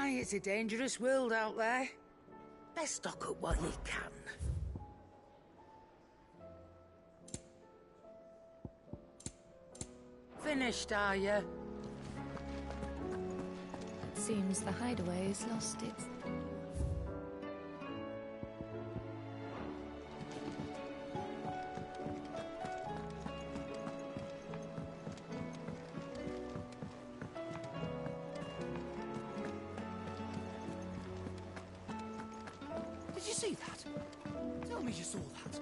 Aye, it's a dangerous world out there. Best stock up what you can. Finished, are you? It seems the hideaway has lost its... Did you see that? Tell me you saw that.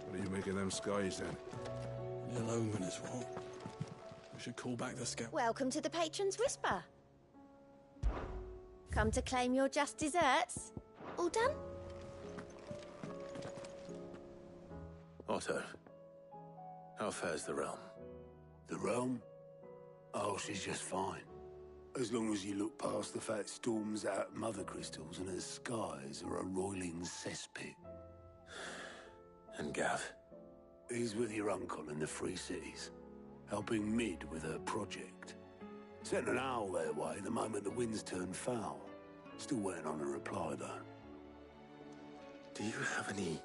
What do you make of them skies, then? Real ominous, what? We should call back the scout. Welcome to the Patron's Whisper. Come to claim your just desserts? All done? Otto, how fares the realm? The realm? Oh, she's just fine. As long as you look past the fat storms out mother crystals and her skies are a roiling cesspit. And Gav? He's with your uncle in the Free Cities, helping Mid with her project. Sent an owl their way the moment the winds turned foul. Still waiting on a reply, though. Do you have any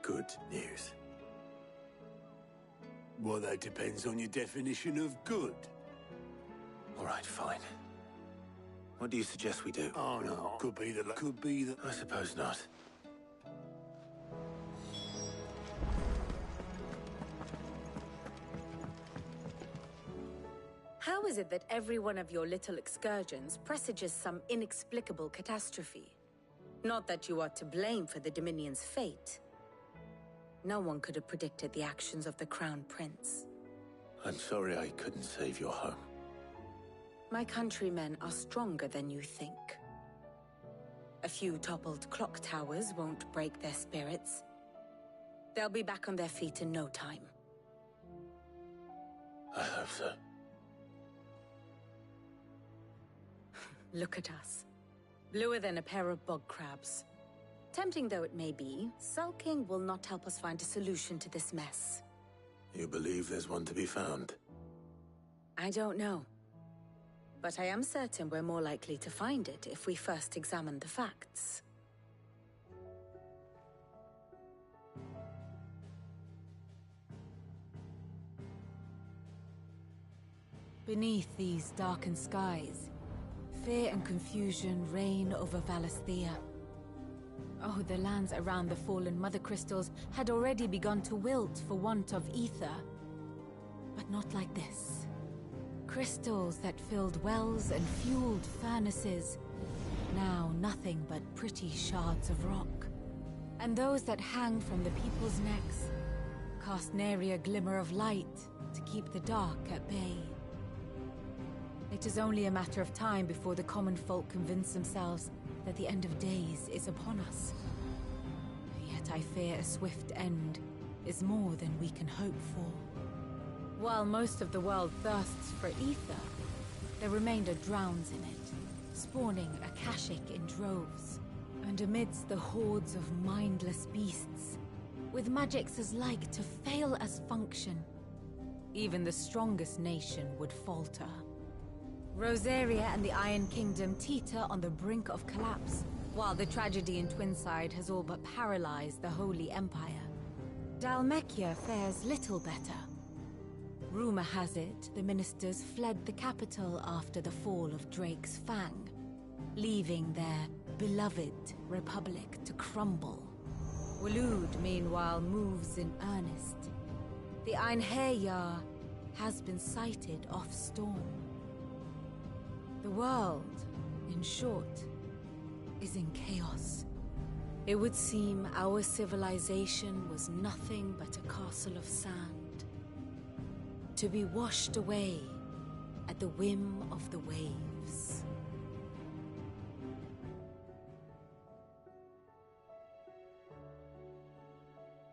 good news? Well, that depends on your definition of good. All right, fine. What do you suggest we do? Oh, no. Could be that... I suppose not. How is it that every one of your little excursions presages some inexplicable catastrophe? Not that you are to blame for the Dominion's fate. No one could have predicted the actions of the Crown Prince. I'm sorry I couldn't save your home. My countrymen are stronger than you think. A few toppled clock towers won't break their spirits. They'll be back on their feet in no time. I hope so. Look at us. Bluer than a pair of bog crabs. Tempting though it may be, sulking will not help us find a solution to this mess. You believe there's one to be found? I don't know. But I am certain we're more likely to find it if we first examine the facts. Beneath these darkened skies, fear and confusion reign over Valisthea. Oh, the lands around the fallen mother crystals had already begun to wilt for want of ether. But not like this. Crystals that filled wells and fueled furnaces. Now nothing but pretty shards of rock. And those that hang from the people's necks cast nary a glimmer of light to keep the dark at bay. It is only a matter of time before the common folk convince themselves that the end of days is upon us. Yet I fear a swift end is more than we can hope for. While most of the world thirsts for ether, the remainder drowns in it, spawning Akashic in droves. And amidst the hordes of mindless beasts, with magics as like to fail as function, even the strongest nation would falter. Rosaria and the Iron Kingdom teeter on the brink of collapse, while the tragedy in Twinside has all but paralyzed the Holy Empire. Dalmekia fares little better. Rumor has it the ministers fled the capital after the fall of Drake's Fang, leaving their beloved republic to crumble. Waloed, meanwhile, moves in earnest. The Einherjar has been sighted off Storm. The world, in short, is in chaos. It would seem our civilization was nothing but a castle of sand, to be washed away at the whim of the waves.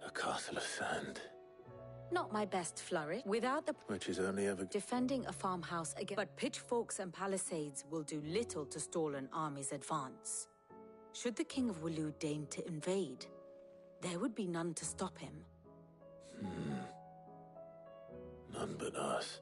A castle of sand. Not my best flourish. Without the... Which is only ever... Defending a farmhouse again. But pitchforks and palisades will do little to stall an army's advance. Should the King of Waloed deign to invade, there would be none to stop him. None but us.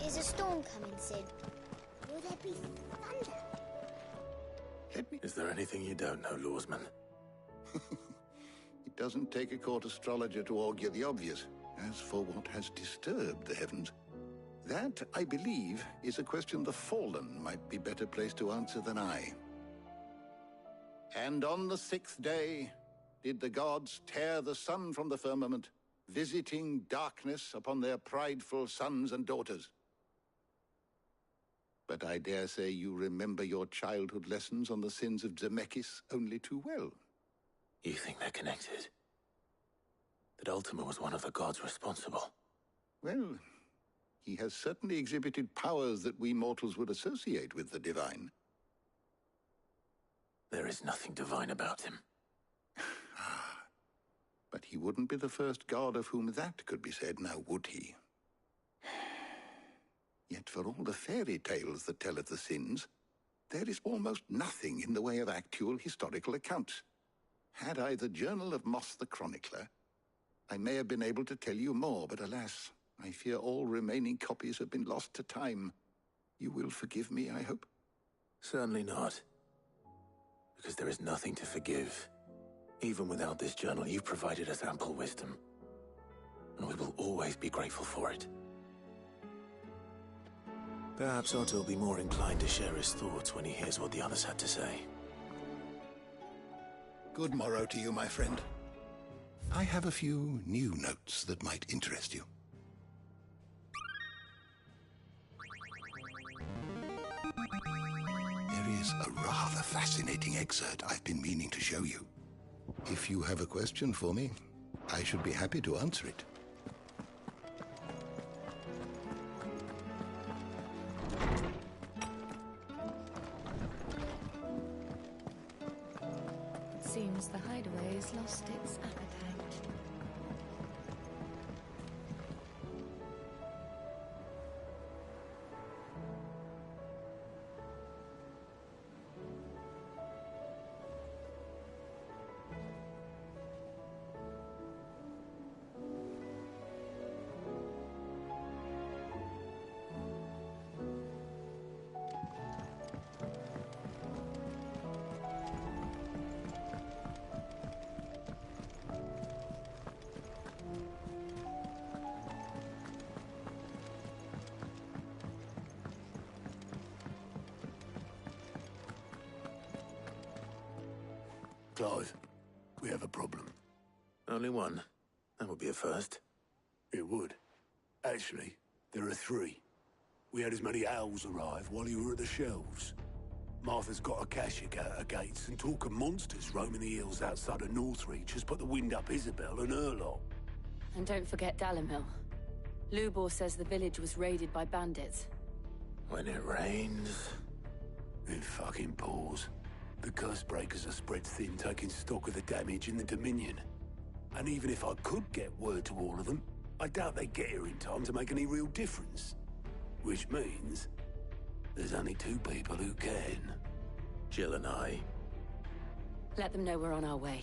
Is a storm coming, Sid? Will there be thunder? Is there anything you don't know, Lawsman? It doesn't take a court astrologer to augur the obvious. As for what has disturbed the heavens, that, I believe, is a question the Fallen might be better placed to answer than I. And on the 6th day did the gods tear the sun from the firmament, visiting darkness upon their prideful sons and daughters. But I dare say you remember your childhood lessons on the sins of Zemeckis only too well. You think they're connected? That Ultima was one of the gods responsible? Well, he has certainly exhibited powers that we mortals would associate with the divine. There is nothing divine about him. But he wouldn't be the first god of whom that could be said, now would he? Yet for all the fairy tales that tell of the sins, there is almost nothing in the way of actual historical accounts. Had I the Journal of Moss the Chronicler, I may have been able to tell you more, but alas, I fear all remaining copies have been lost to time. You will forgive me, I hope? Certainly not. Because there is nothing to forgive. Even without this journal, you've provided us ample wisdom. And we will always be grateful for it. Perhaps Otto will be more inclined to share his thoughts when he hears what the others had to say. Good morrow to you, my friend. I have a few new notes that might interest you. There is a rather fascinating excerpt I've been meaning to show you. If you have a question for me, I should be happy to answer it. Seems the hideaway has lost its appetite. Clive, we have a problem. Only one. That would be a first. It would. Actually, there are 3. We had as many owls arrive while you were at the shelves. Martha's got a Kashik out her gates, and talk of monsters roaming the hills outside of Northreach has put the wind up Isabel and her lot. And don't forget Dalimil. Lubor says the village was raided by bandits. When it rains... It fucking pours. The curse breakers are spread thin, taking stock of the damage in the Dominion. And even if I could get word to all of them, I doubt they'd get here in time to make any real difference. Which means... there's only two people who can. Jill and I. Let them know we're on our way.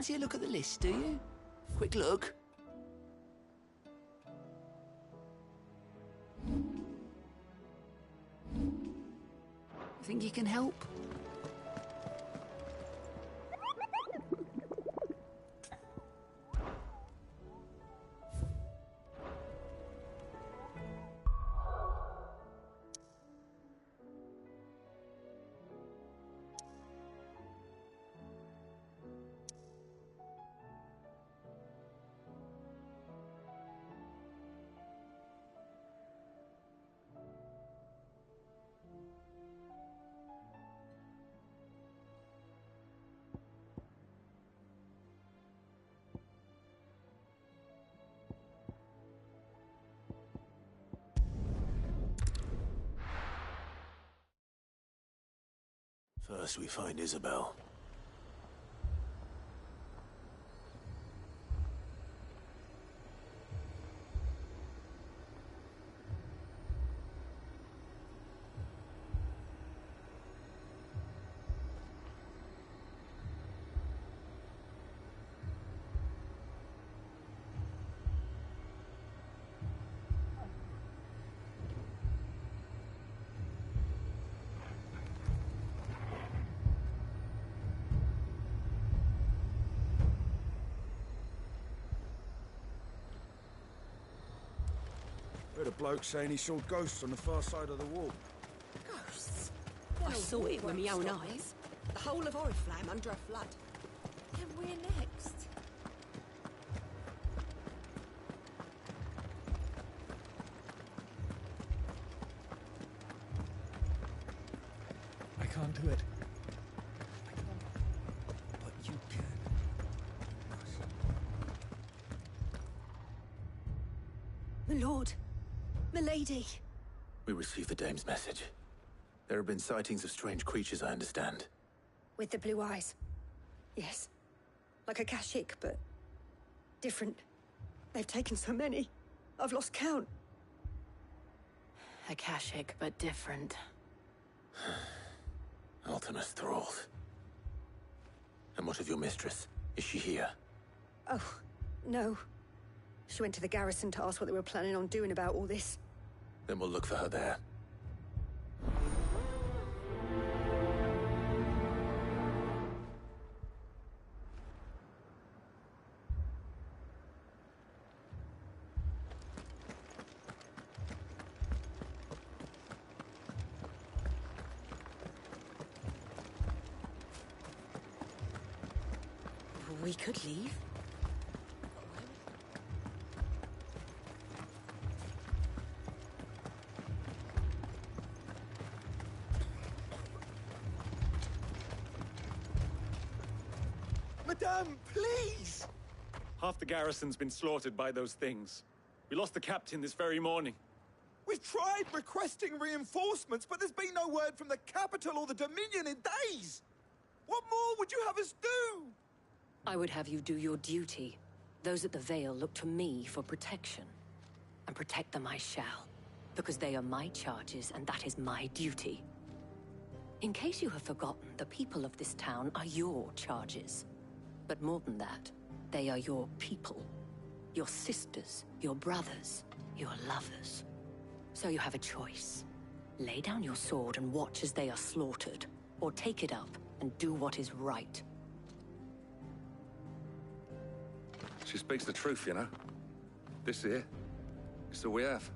Fancy a look at the list, do you? Quick look. Think you can help? First we find Isabel. Heard a bloke saying he saw ghosts on the far side of the wall. Ghosts? I saw it with my own eyes. The whole of Oriflamme under a flood. And we're next. I can't do it. I can't. But you can. My lord. My lady. We received the dame's message. There have been sightings of strange creatures, I understand. With the blue eyes. Yes. Like a Kashik, but different. They've taken so many. I've lost count. Akashic, but different. Ultimus thralls. And what of your mistress? Is she here? Oh, no. She went to the garrison to ask what they were planning on doing about all this. Then we'll look for her there. We could leave. Madame, please! Half the garrison's been slaughtered by those things. We lost the captain this very morning. We've tried requesting reinforcements, but there's been no word from the capital or the Dominion in days! What more would you have us do? I would have you do your duty. Those at the Vale look to me for protection. And protect them I shall. Because they are my charges, and that is my duty. In case you have forgotten, the people of this town are your charges. But more than that, they are your people. Your sisters, your brothers, your lovers. So you have a choice. Lay down your sword and watch as they are slaughtered. Or take it up and do what is right. She speaks the truth, you know. This here, it's all we have.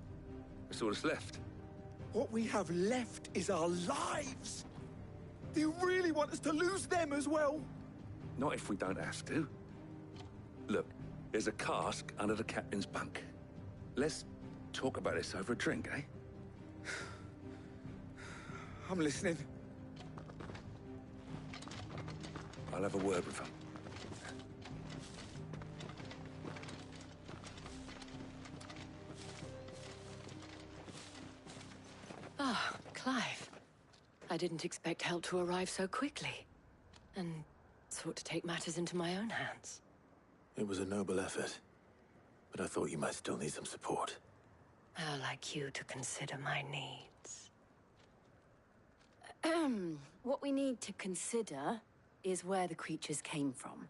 It's all that's left. What we have left is our lives! Do you really want us to lose them as well? Not if we don't have to. Look, there's a cask under the captain's bunk. Let's talk about this over a drink, eh? I'm listening. I'll have a word with him. Ah, Clive. I didn't expect help to arrive so quickly. And sought to take matters into my own hands. It was a noble effort. But I thought you might still need some support. I'd like you to consider my needs. What we need to consider is where the creatures came from.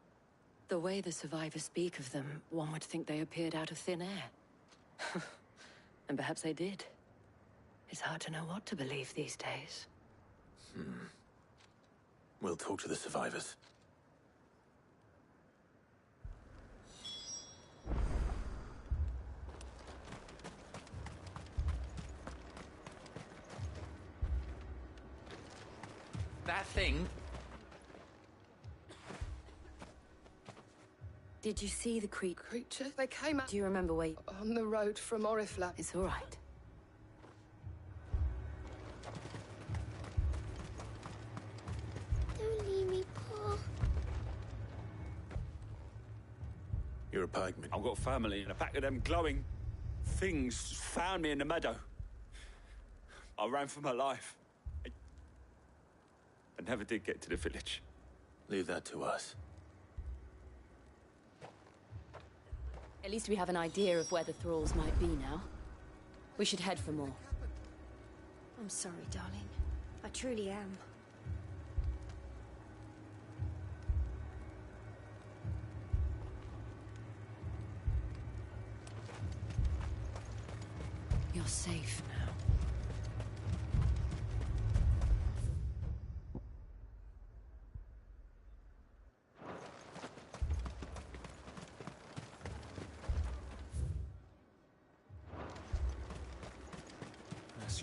The way the survivors speak of them, one would think they appeared out of thin air. And perhaps they did. It's hard to know what to believe these days. We'll talk to the survivors. That thing... Did you see the creature? They came out... Do you remember where... On the road from Oriflamme. It's all right. Don't leave me, Pa. You're a pikeman. I've got family, and a pack of them glowing things found me in the meadow. I ran for my life. I never did get to the village. Leave that to us. At least we have an idea of where the thralls might be now. We should head for more. I'm sorry, darling. I truly am. You're safe now.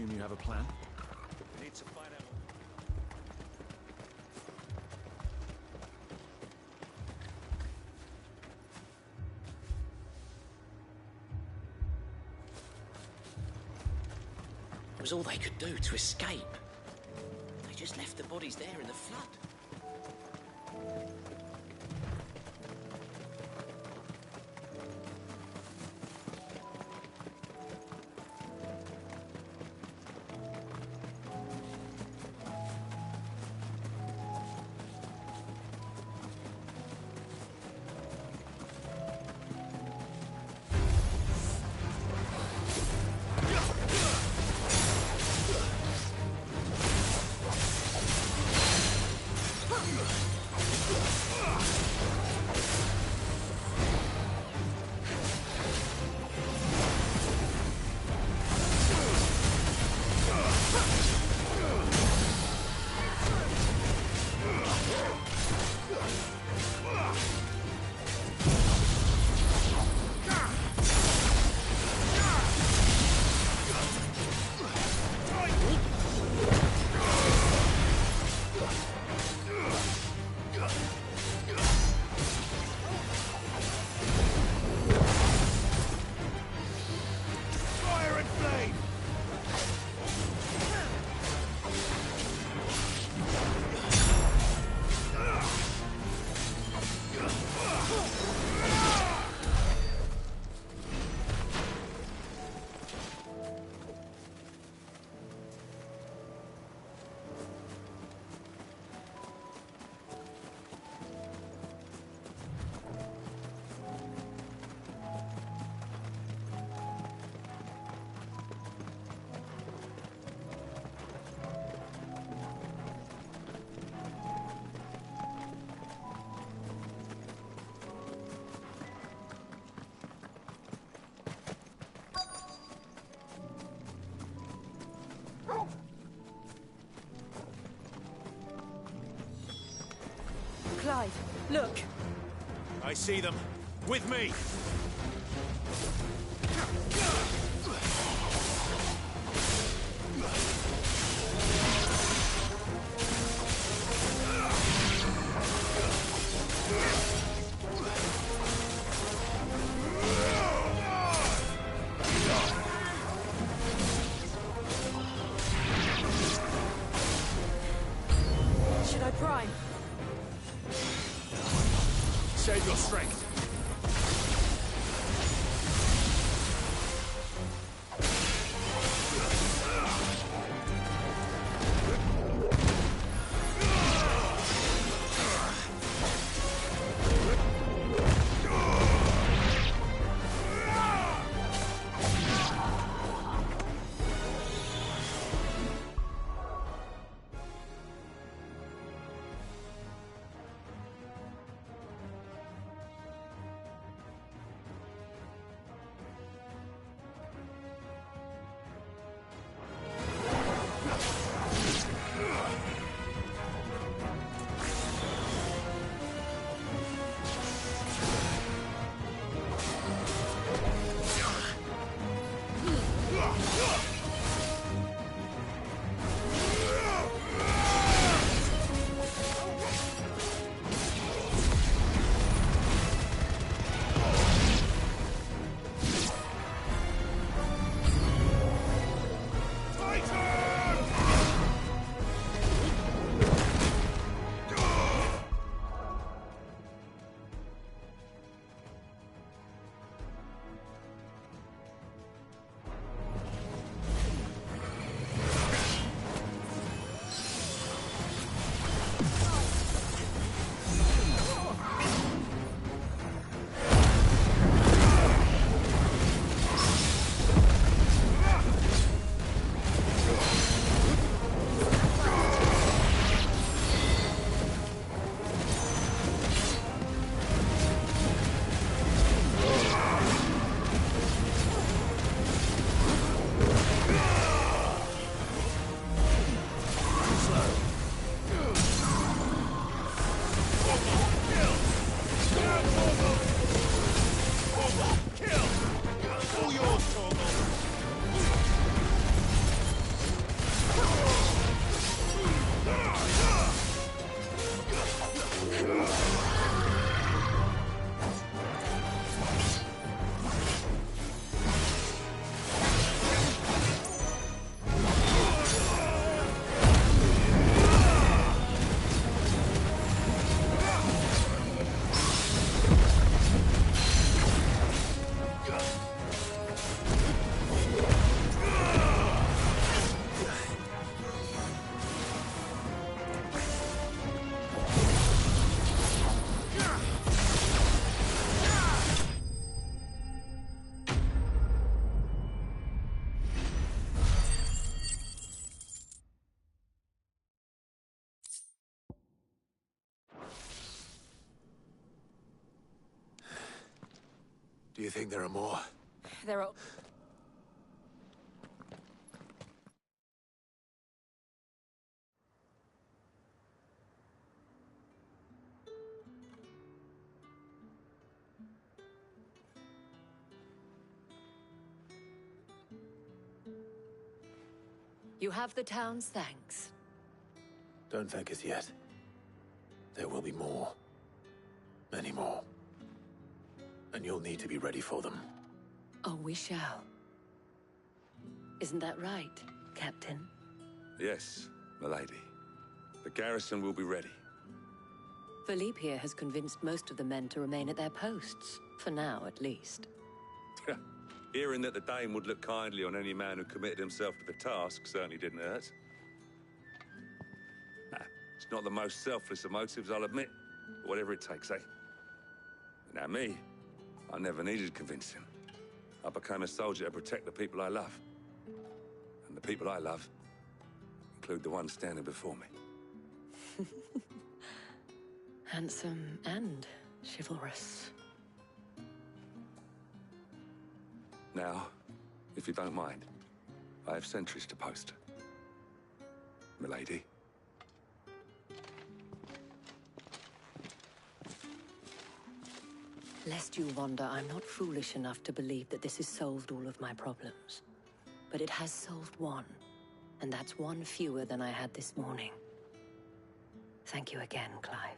assume you have a plan? We need to find out. It was all they could do to escape. They just left the bodies there in the flood. Clive, look. I see them. With me! Should I prime? Save your strength. Do you think there are more? There are... You have the town's thanks. Don't thank us yet. There will be more. Many more. And you'll need to be ready for them. Oh, we shall. Isn't that right, Captain? Yes, milady. The garrison will be ready. Philippe here has convinced most of the men to remain at their posts. For now, at least. Hearing that the Dane would look kindly on any man who committed himself to the task certainly didn't hurt. Nah, it's not the most selfless of motives, I'll admit. But whatever it takes, eh? Now me, I never needed convincing. I became a soldier to protect the people I love. And the people I love include the ones standing before me. Handsome and chivalrous. Now, if you don't mind, I have sentries to post. Milady. Lest you wonder, I'm not foolish enough to believe that this has solved all of my problems. But it has solved one, and that's one fewer than I had this morning. Thank you again, Clive.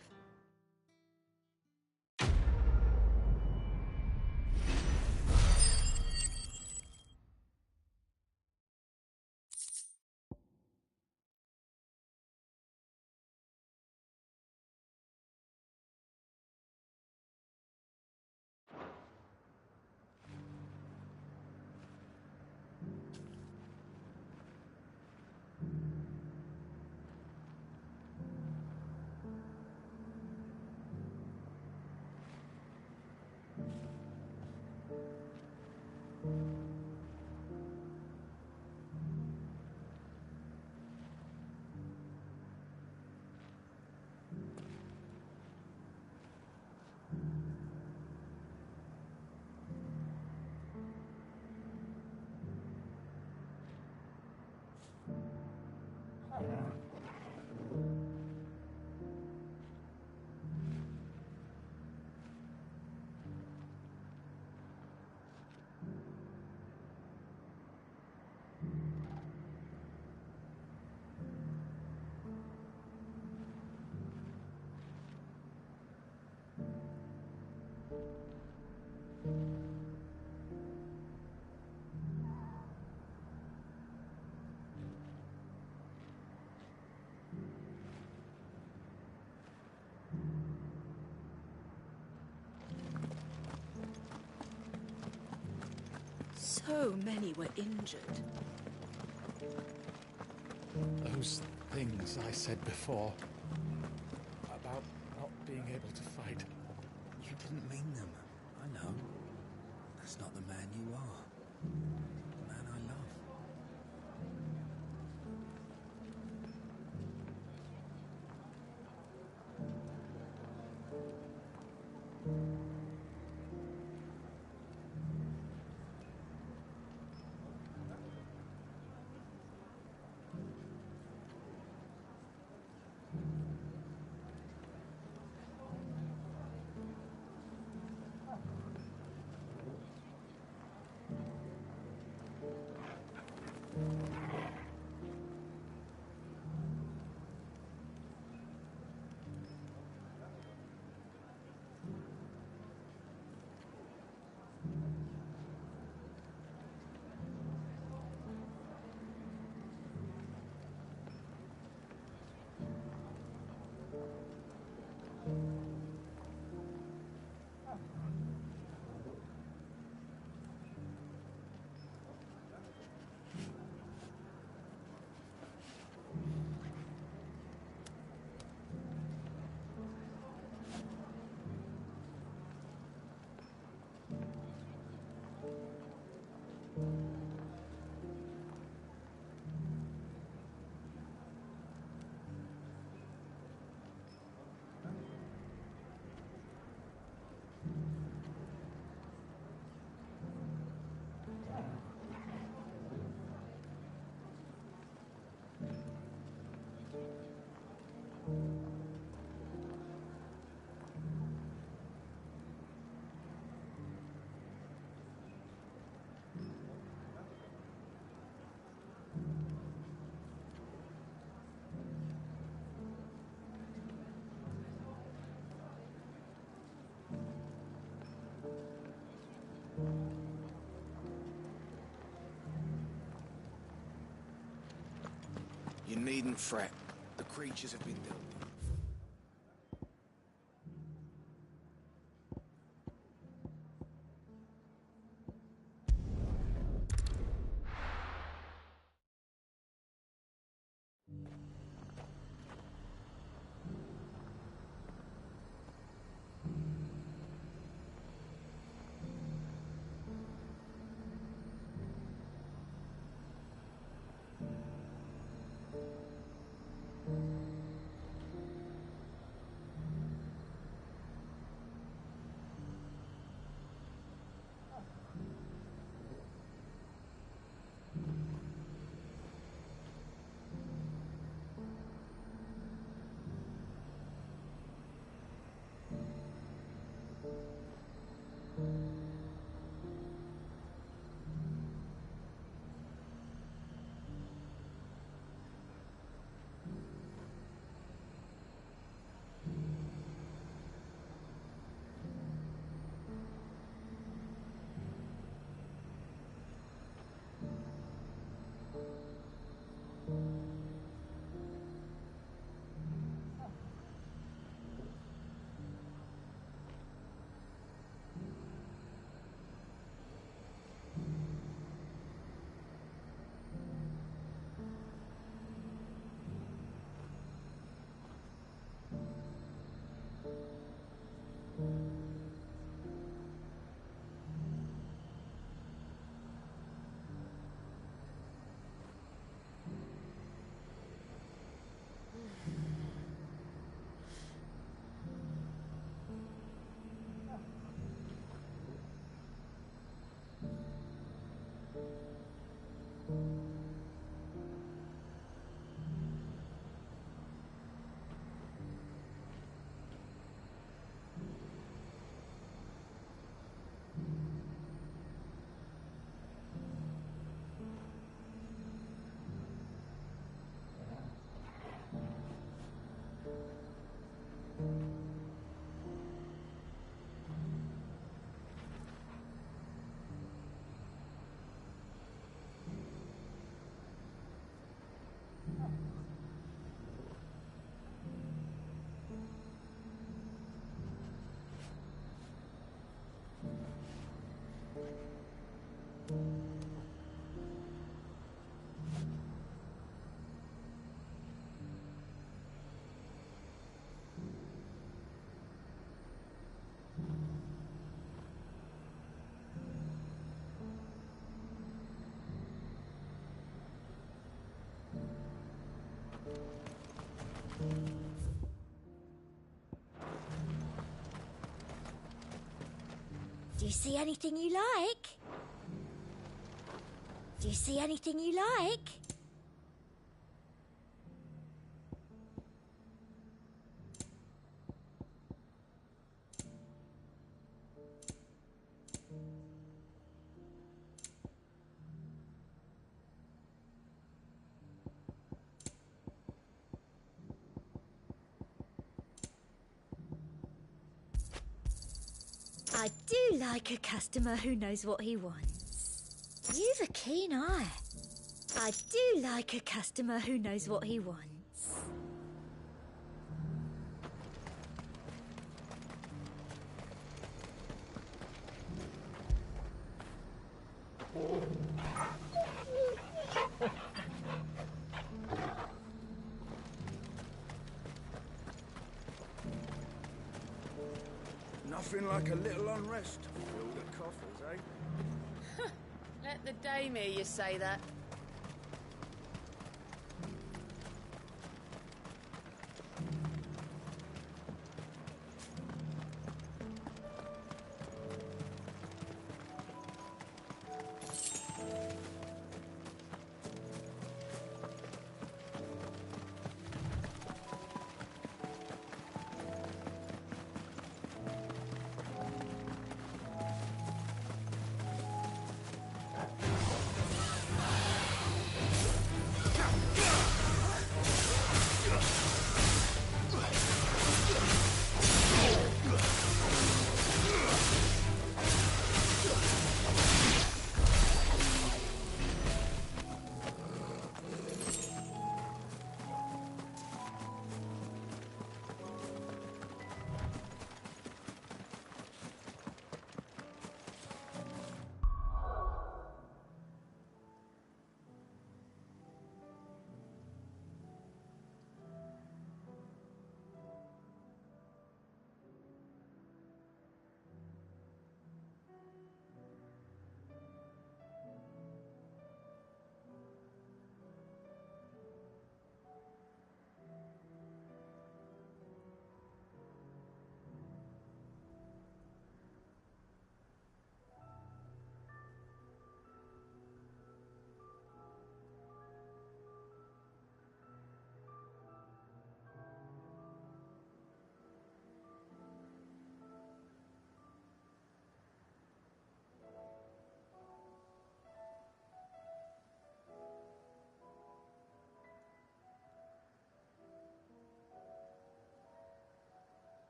So many were injured. Those things I said before about not being able to fight. You didn't mean them. I know. That's not the man you are. The man I love. You needn't fret. The creatures have been dealt with. Do you see anything you like? Do you see anything you like? I do like a customer who knows what he wants. You've a keen eye. I do like a customer who knows what he wants. Nothing like a little unrest to fill the coffers, eh? Let the dame hear you say that.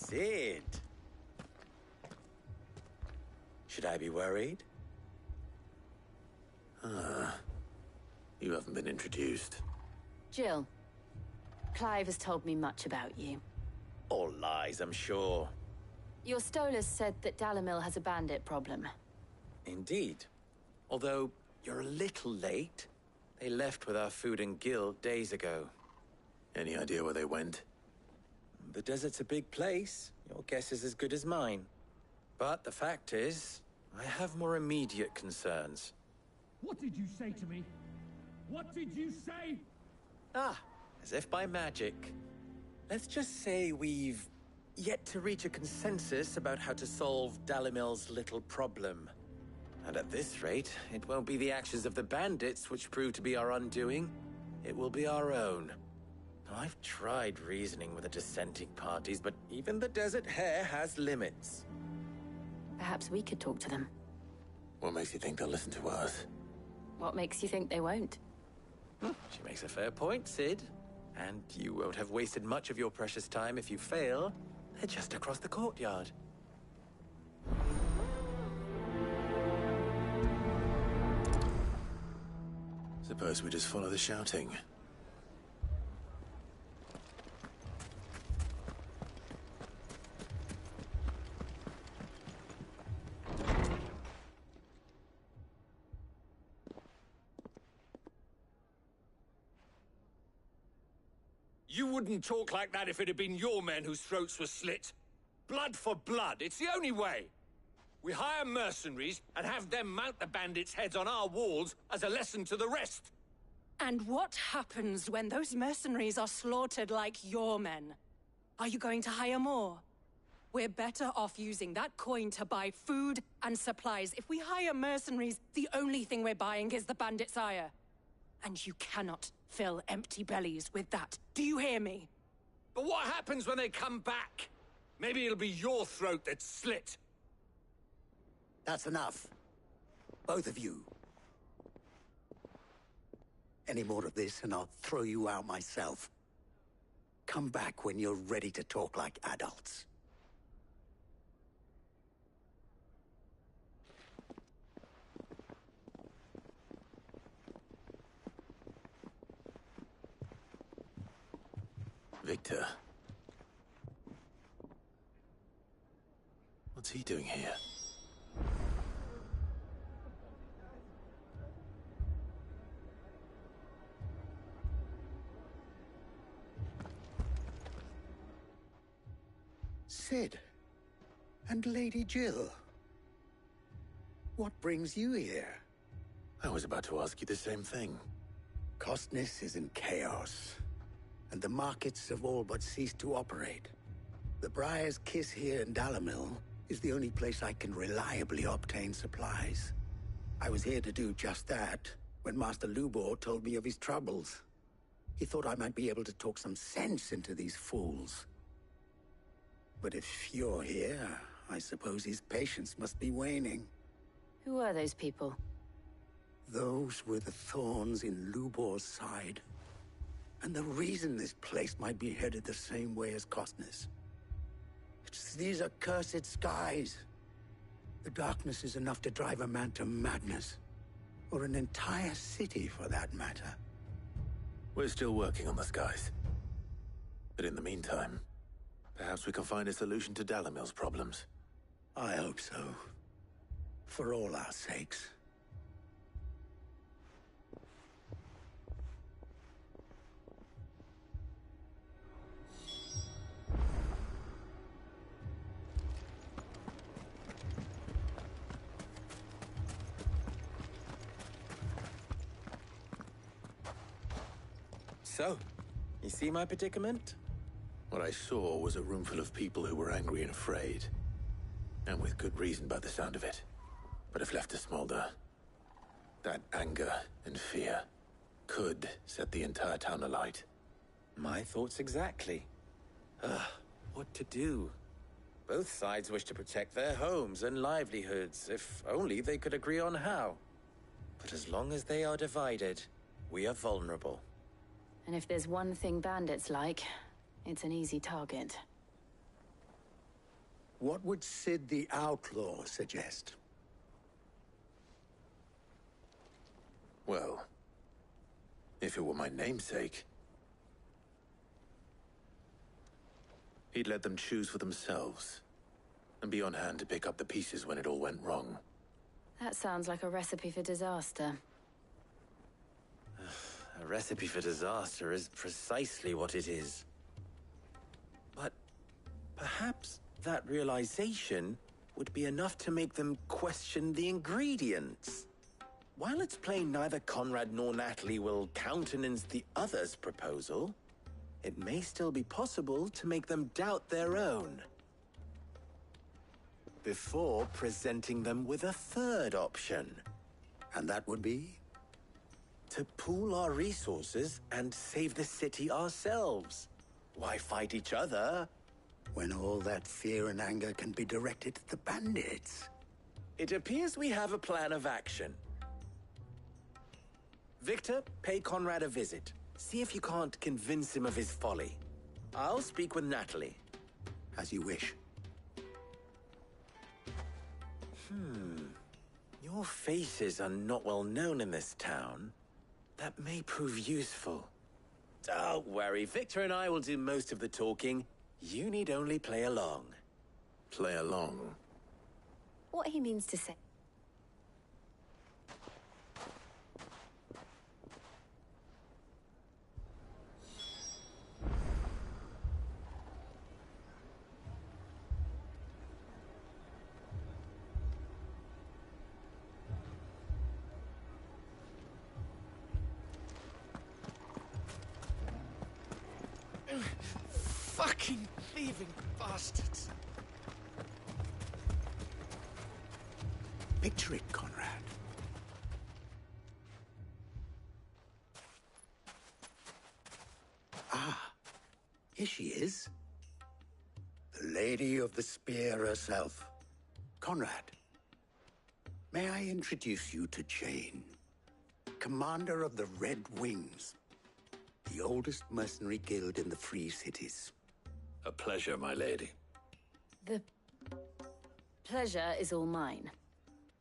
Sid. Should I be worried? You haven't been introduced. Jill, Clive has told me much about you. All lies, I'm sure. Your Stolas said that Dalamil has a bandit problem. Indeed. Although, you're a little late. They left with our food and guild days ago. Any idea where they went? The desert's a big place. Your guess is as good as mine. But the fact is, I have more immediate concerns. What did you say to me? What did you say? Ah, as if by magic. Let's just say we've yet to reach a consensus about how to solve Dalimil's little problem. And at this rate, it won't be the actions of the bandits which prove to be our undoing. It will be our own. I've tried reasoning with the dissenting parties, but even the Desert Hare has limits. Perhaps we could talk to them. What makes you think they'll listen to us? What makes you think they won't? She makes a fair point, Sid. And you won't have wasted much of your precious time if you fail. They're just across the courtyard. Suppose we just follow the shouting. You wouldn't talk like that if it had been your men whose throats were slit. Blood for blood, it's the only way. We hire mercenaries and have them mount the bandits' heads on our walls as a lesson to the rest. And what happens when those mercenaries are slaughtered like your men? Are you going to hire more? We're better off using that coin to buy food and supplies. If we hire mercenaries, the only thing we're buying is the bandits' ire. And you cannot fill empty bellies with that. Do you hear me? But what happens when they come back? Maybe it'll be your throat that's slit. That's enough. Both of you. Any more of this and I'll throw you out myself. Come back when you're ready to talk like adults. Victor. What's he doing here? Sid. And Lady Jill. What brings you here? I was about to ask you the same thing. Costness is in chaos, and the markets have all but ceased to operate. The Briar's Kiss here in Dalamil is the only place I can reliably obtain supplies. I was here to do just that when Master Lubor told me of his troubles. He thought I might be able to talk some sense into these fools. But if you're here, I suppose his patience must be waning. Who are those people? Those were the thorns in Lubor's side. And the reason this place might be headed the same way as Costness. It's these accursed skies. The darkness is enough to drive a man to madness. Or an entire city, for that matter. We're still working on the skies. But in the meantime, perhaps we can find a solution to Dalamil's problems. I hope so. For all our sakes. So, you see my predicament? What I saw was a room full of people who were angry and afraid. And with good reason by the sound of it. But if left to smolder, that anger and fear could set the entire town alight. My thoughts exactly. What to do? Both sides wish to protect their homes and livelihoods, if only they could agree on how. But as long as they are divided, we are vulnerable. And if there's one thing bandits like, it's an easy target. What would Sid the Outlaw suggest? Well, if it were my namesake, he'd let them choose for themselves and be on hand to pick up the pieces when it all went wrong. That sounds like a recipe for disaster. A recipe for disaster is precisely what it is. But perhaps that realization would be enough to make them question the ingredients. While it's plain neither Conrad nor Natalie will countenance the other's proposal, it may still be possible to make them doubt their own before presenting them with a third option. And that would be? To pool our resources and save the city ourselves. Why fight each other when all that fear and anger can be directed at the bandits? It appears we have a plan of action. Victor, pay Conrad a visit. See if you can't convince him of his folly. I'll speak with Natalie. As you wish. Your faces are not well known in this town. That may prove useful. Don't worry, Victor and I will do most of the talking. You need only play along. Play along? What he means to say. Fucking thieving bastards! Picture it, Conrad. Ah, here she is. The Lady of the Spear herself. Conrad, may I introduce you to Jane, commander of the Red Wings, the oldest mercenary guild in the Free Cities. A pleasure, my lady. The pleasure is all mine.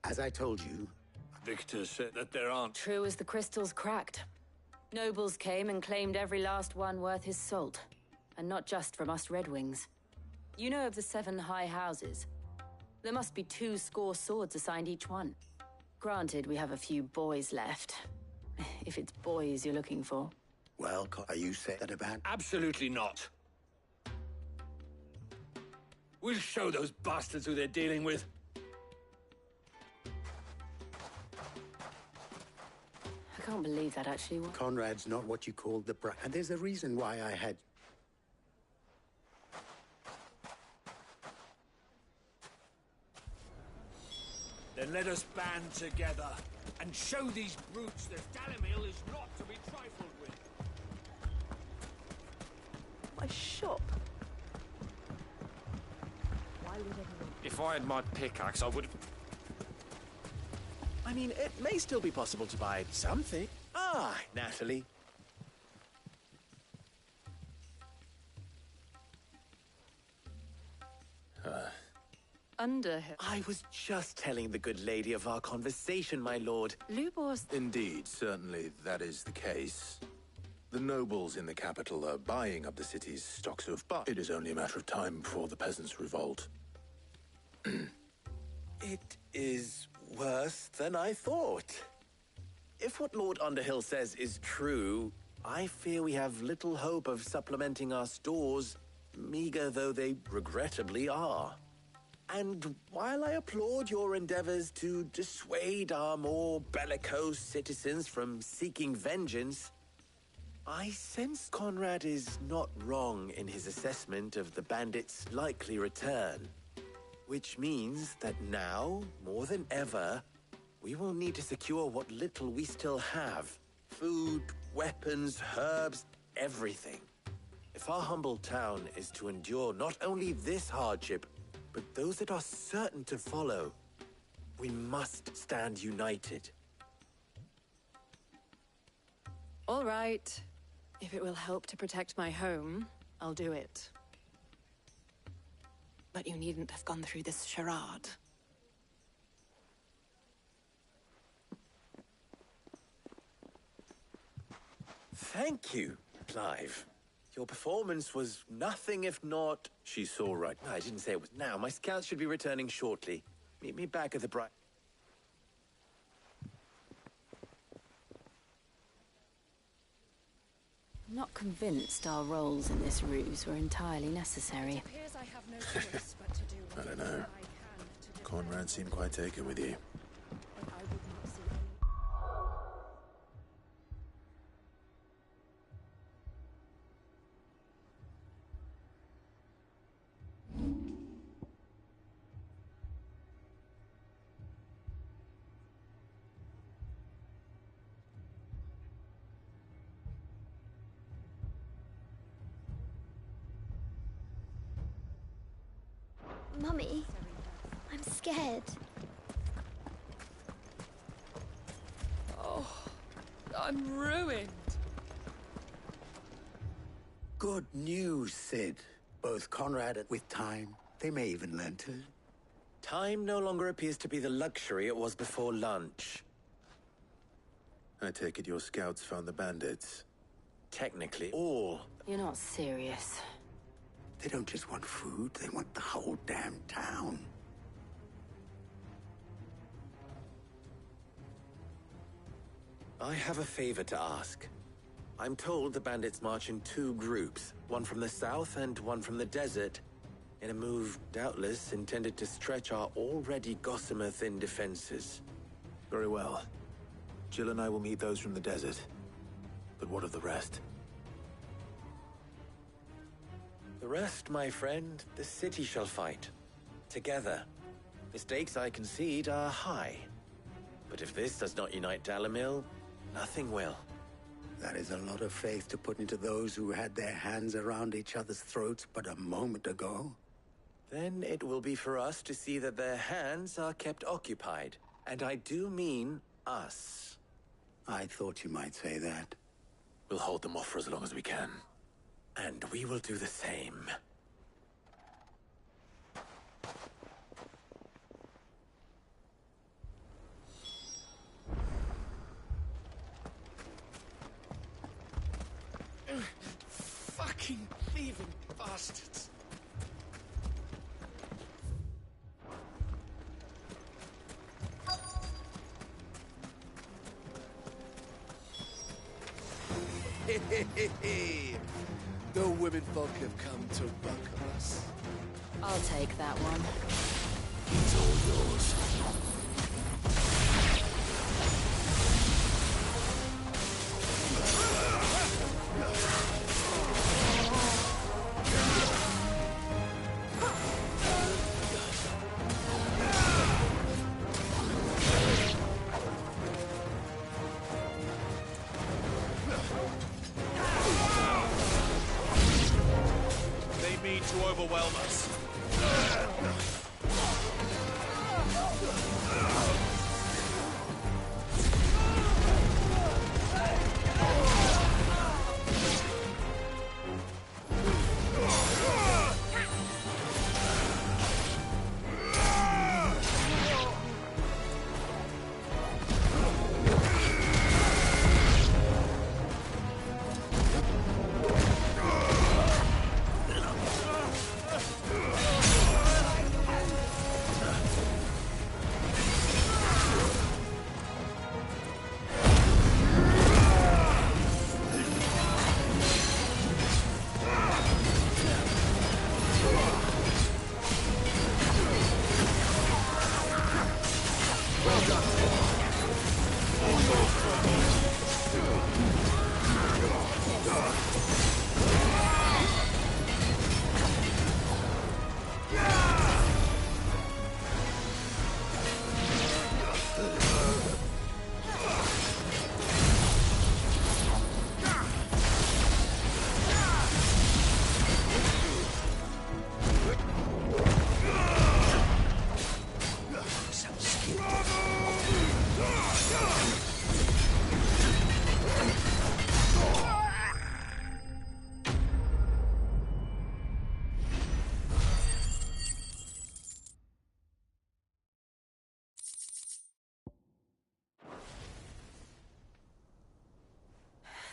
As I told you, Victor said that there aren't... True as the crystals cracked. Nobles came and claimed every last one worth his salt. And not just from us Red Wings. You know of the 7 high houses. There must be 2 swords assigned each one. Granted, we have a few boys left. If it's boys you're looking for. Well, are you saying that about? Absolutely not. We'll show those bastards who they're dealing with. I can't believe that, actually. Conrad's not what you called the brat. And there's a reason why I had... Then let us band together and show these brutes that Dalimil is not to be trifled with. My shop? Why would anyone... If I had my pickaxe, I would have... I mean, it may still be possible to buy something. Ah, Natalie. Underhill. I was just telling the good lady of our conversation, my lord. Lubor's... Indeed, certainly that is the case. The nobles in the capital are buying up the city's stocks of, but it is only a matter of time before the peasants revolt. It is worse than I thought. If what Lord Underhill says is true, I fear we have little hope of supplementing our stores, meager though they regrettably are. And while I applaud your endeavors to dissuade our more bellicose citizens from seeking vengeance, I sense Conrad is not wrong in his assessment of the bandits' likely return. Which means that now, more than ever, we will need to secure what little we still have. Food, weapons, herbs, everything. If our humble town is to endure not only this hardship, but those that are certain to follow, we must stand united. All right. If it will help to protect my home, I'll do it. But you needn't have gone through this charade. Thank you, Clive. Your performance was nothing if not... She saw right. No, I didn't say it was now. My scouts should be returning shortly. Meet me back at the bright... I'm not convinced our roles in this ruse were entirely necessary. I don't know. Conrad seemed quite taken with you. Mummy, I'm scared. Oh, I'm ruined. Good news, Sid. Both Conrad and with time, they may even learn to. Time no longer appears to be the luxury it was before lunch. I take it your scouts found the bandits. Technically, all. You're not serious. They don't just want food, they want the whole damn town. I have a favor to ask. I'm told the bandits march in 2 groups, one from the south and one from the desert, in a move doubtless intended to stretch our already gossamer-thin defenses. Very well. Jill and I will meet those from the desert. But what of the rest? The rest, my friend, the city shall fight. Together. The stakes, I concede, are high. But if this does not unite Dalimil, nothing will. That is a lot of faith to put into those who had their hands around each other's throats but a moment ago. Then it will be for us to see that their hands are kept occupied. And I do mean us. I thought you might say that. We'll hold them off for as long as we can. And we will do the same. Fucking thieving bastards. The women folk have come to welcome us. I'll take that one. It's all yours. To overwhelm us.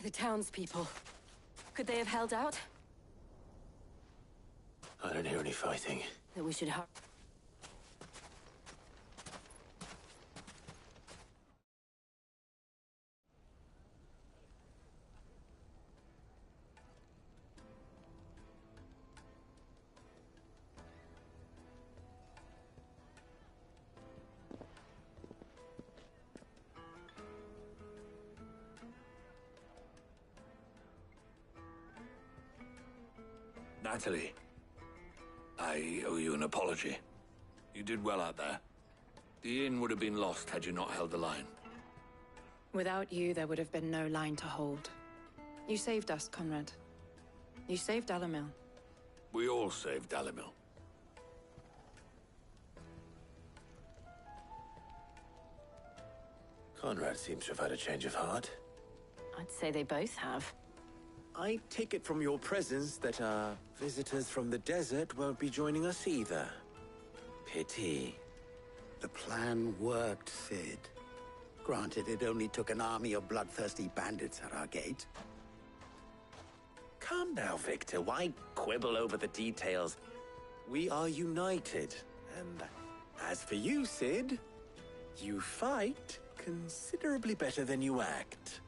The townspeople. Could they have held out? I don't hear any fighting. That we should hurry. Natalie, I owe you an apology. You did well out there. The inn would have been lost had you not held the line. Without you, there would have been no line to hold. You saved us, Conrad. You saved Dalimil. We all saved Dalimil. Conrad seems to have had a change of heart. I'd say they both have. I take it from your presence that our visitors from the desert won't be joining us either. Pity. The plan worked, Sid. Granted, it only took an army of bloodthirsty bandits at our gate. Calm now, Victor. Why quibble over the details? We are united. And as for you, Sid, you fight considerably better than you act.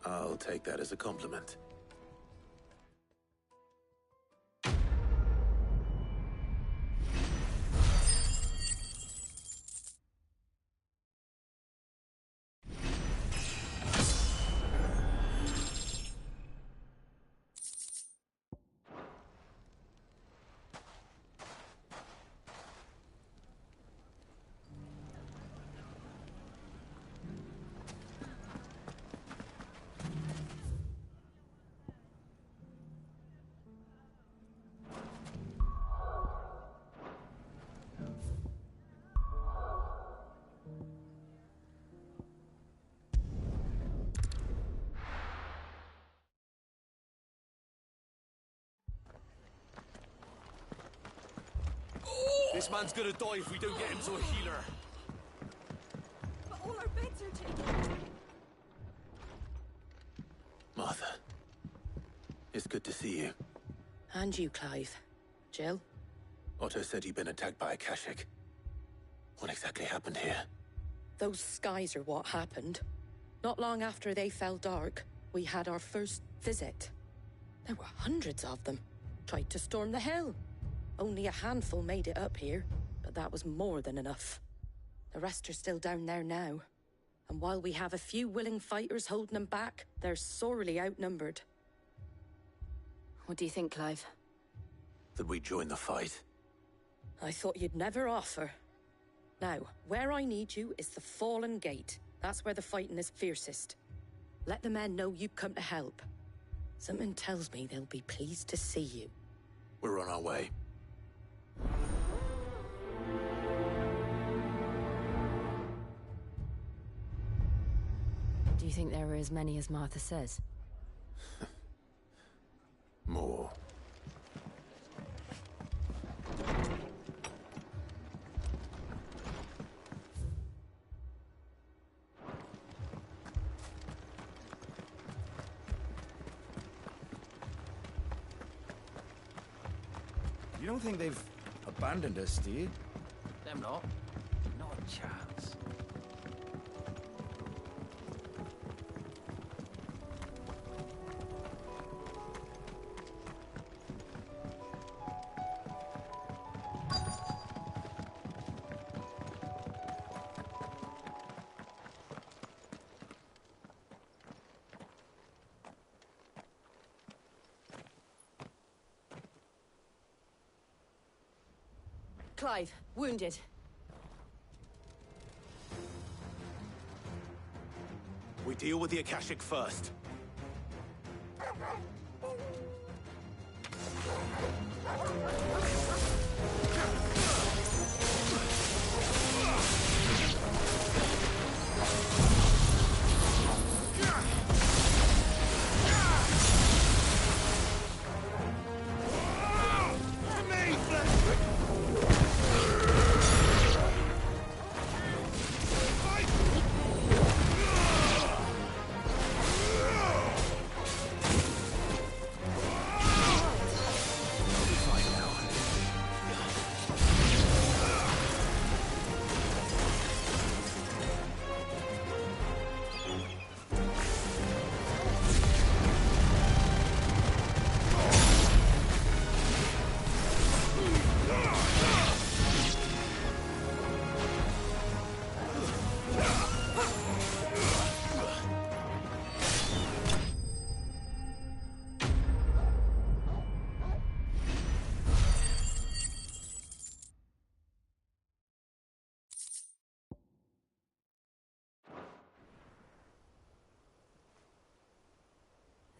I'll take that as a compliment. This man's gonna die if we don't get him to a healer. But all our beds are taken. Martha, it's good to see you. And you, Clive. Jill? Otto said you'd been attacked by a Kashik. What exactly happened here? Those skies are what happened. Not long after they fell dark, we had our first visit. There were hundreds of them. Tried to storm the hill. Only a handful made it up here, but that was more than enough. The rest are still down there now. And while we have a few willing fighters holding them back, they're sorely outnumbered. What do you think, Clive? That we join the fight? I thought you'd never offer. Now, where I need you is the Fallen Gate. That's where the fighting is fiercest. Let the men know you've come to help. Something tells me they'll be pleased to see you. We're on our way. Do you think there are as many as Martha says? More. You don't think they've abandoned us, do you? Them not. Not a chance. Clive, wounded. We deal with the Akashic first.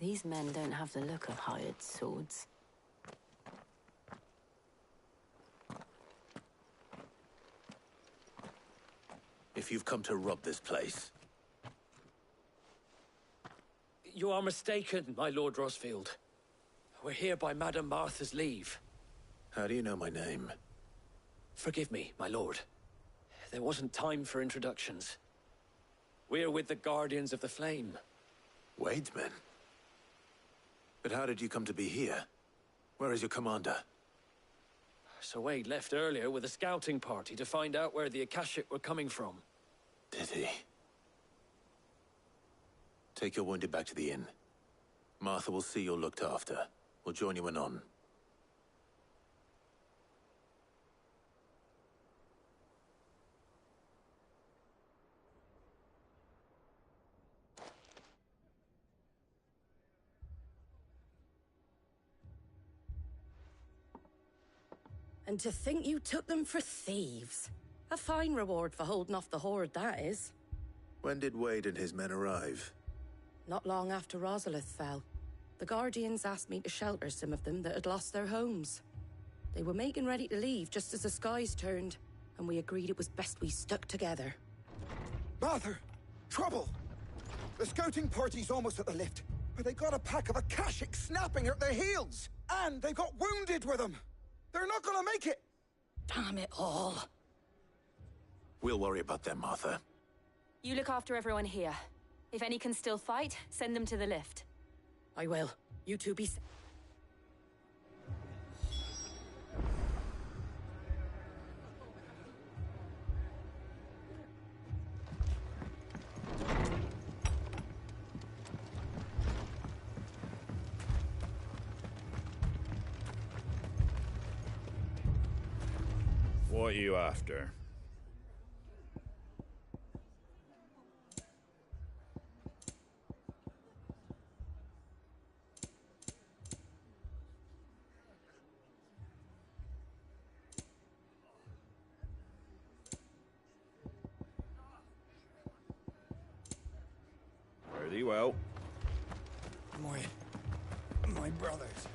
These men don't have the look of hired swords. If you've come to rob this place... You are mistaken, my Lord Rosfield. We're here by Madame Martha's leave. How do you know my name? Forgive me, my lord. There wasn't time for introductions. We're with the Guardians of the Flame. Wade's men? But how did you come to be here? Where is your commander? Sir Wade left earlier with a scouting party to find out where the Akashic were coming from. Did he? Take your wounded back to the inn. Martha will see you're looked after. We'll join you anon. And to think you took them for thieves. A fine reward for holding off the horde, that is. When did Wade and his men arrive? Not long after Rosalith fell. The Guardians asked me to shelter some of them that had lost their homes. They were making ready to leave just as the skies turned, and we agreed it was best we stuck together. Martha! Trouble! The scouting party's almost at the lift, but they got a pack of Akashic snapping at their heels! And they got wounded with them! They're not gonna make it! Damn it all. We'll worry about them, Martha. You look after everyone here. If any can still fight, send them to the lift. I will. You two be... What are you after? Very well. My brothers.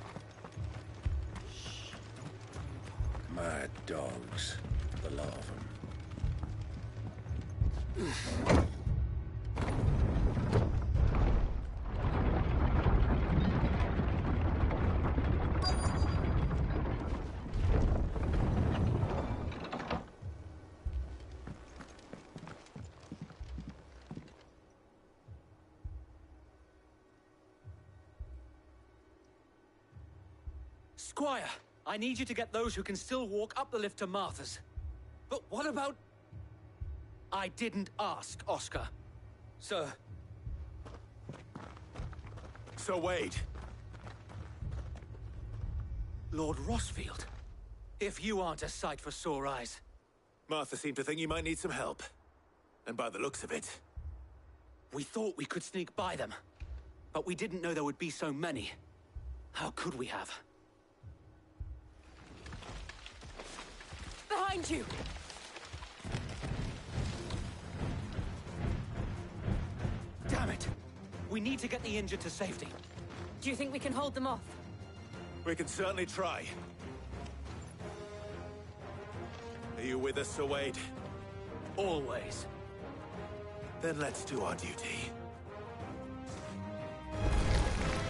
Mad dogs, the lot of them. Squire, I need you to get those who can still walk up the lift to Martha's. But what about... I didn't ask, Oscar. Sir. Sir Wade. Lord Rosfield. If you aren't a sight for sore eyes. Martha seemed to think you might need some help. And by the looks of it... We thought we could sneak by them. But we didn't know there would be so many. How could we have? Behind you! Damn it! We need to get the injured to safety. Do you think we can hold them off? We can certainly try. Are you with us, Sir Wade? Always. Then let's do our duty.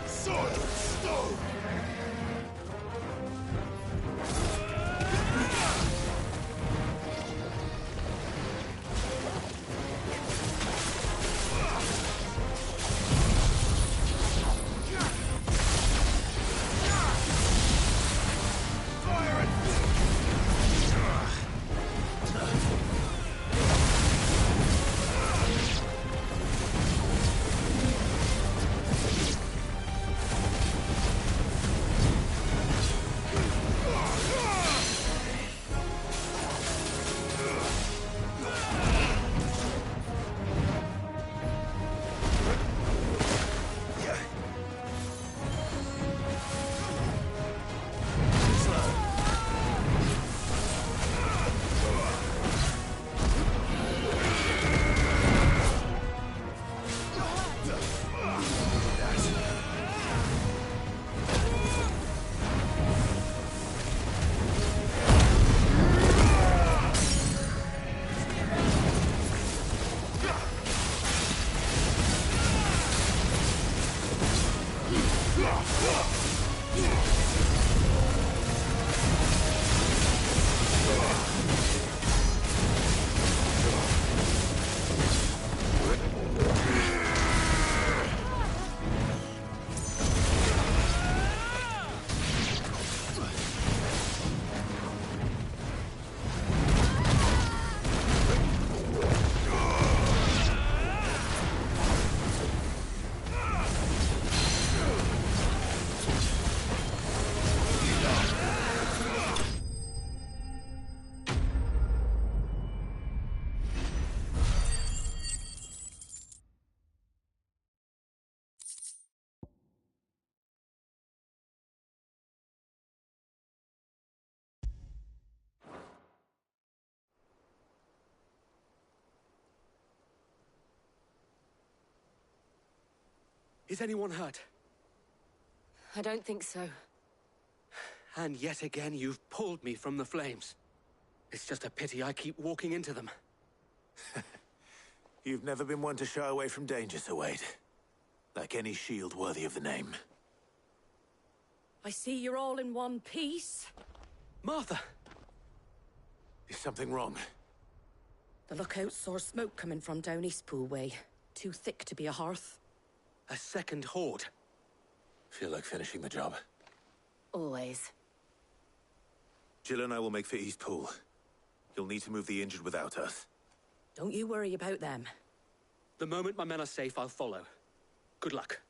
Sword of stone! Is anyone hurt? I don't think so. And yet again, you've pulled me from the flames. It's just a pity I keep walking into them. You've never been one to shy away from danger, Sir Wade. Like any shield worthy of the name. I see you're all in one piece. Martha! Is something wrong? The lookout saw smoke coming from down Eastpool way. Too thick to be a hearth. A second horde. Feel like finishing the job. Always. Jill and I will make for Eastpool. You'll need to move the injured without us. Don't you worry about them. The moment my men are safe, I'll follow. Good luck.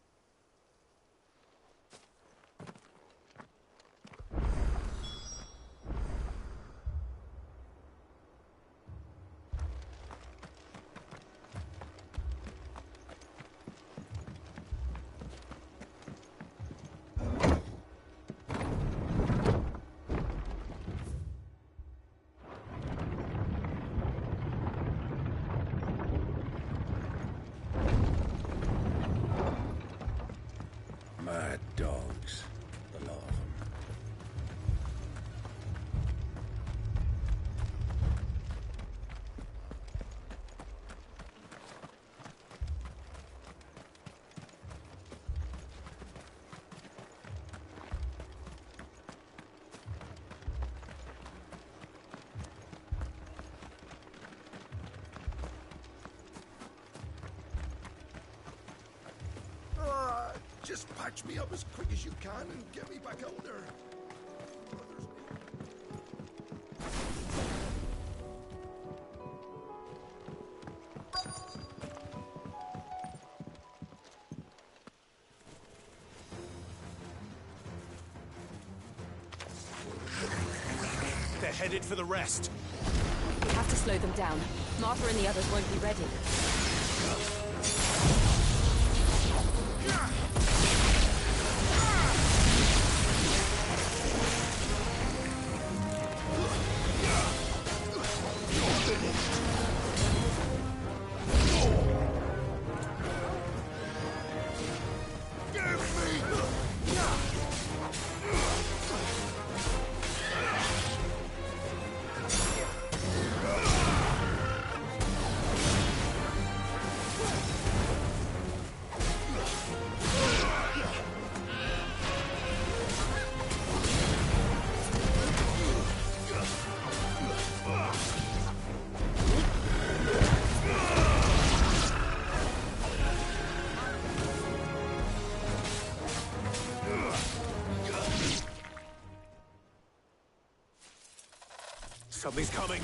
Mad dogs, the lot of them. Just patch me up as quick as you can and get me back out there. They're headed for the rest. We have to slow them down. Martha and the others won't be ready. Something's coming.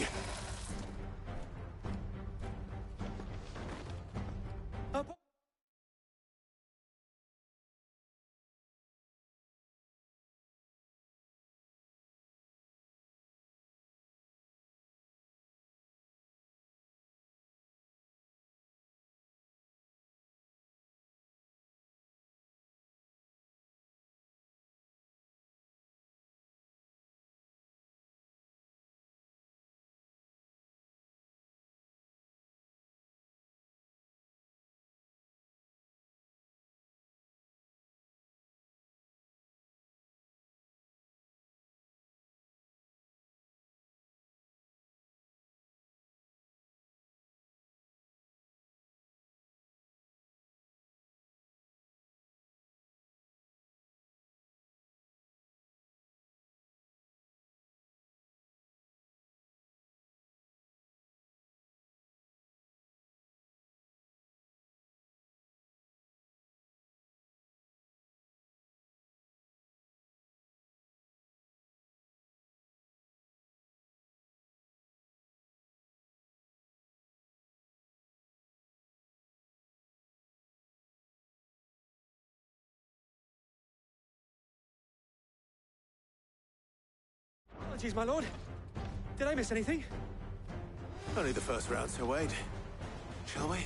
Apologies, my lord. Did I miss anything? Only the first round, Sir Wade. Shall we?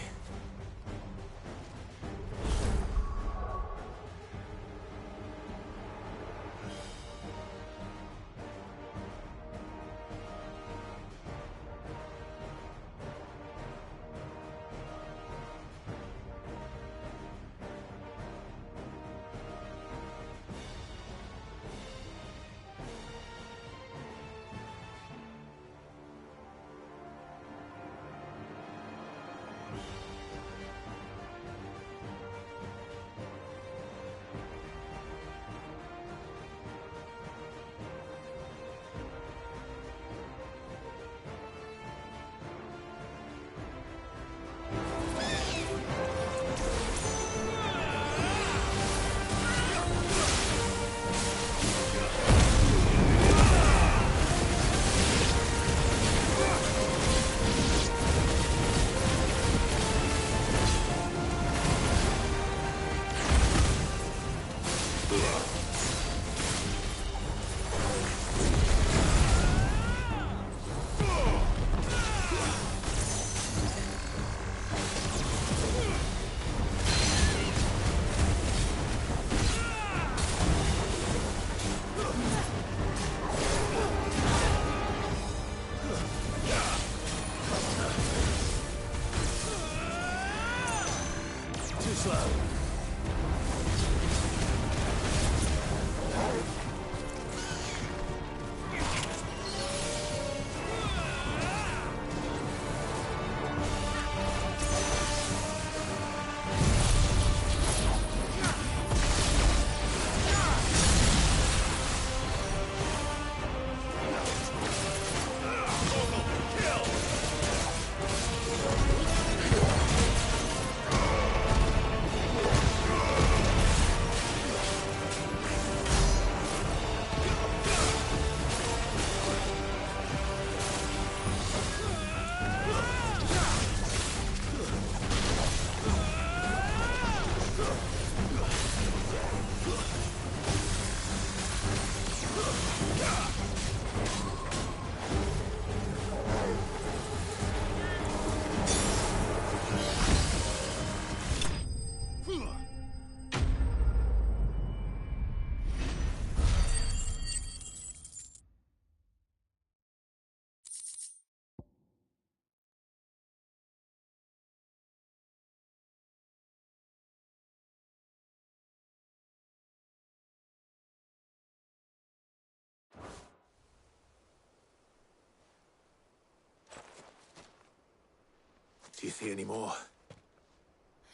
Do you see any more?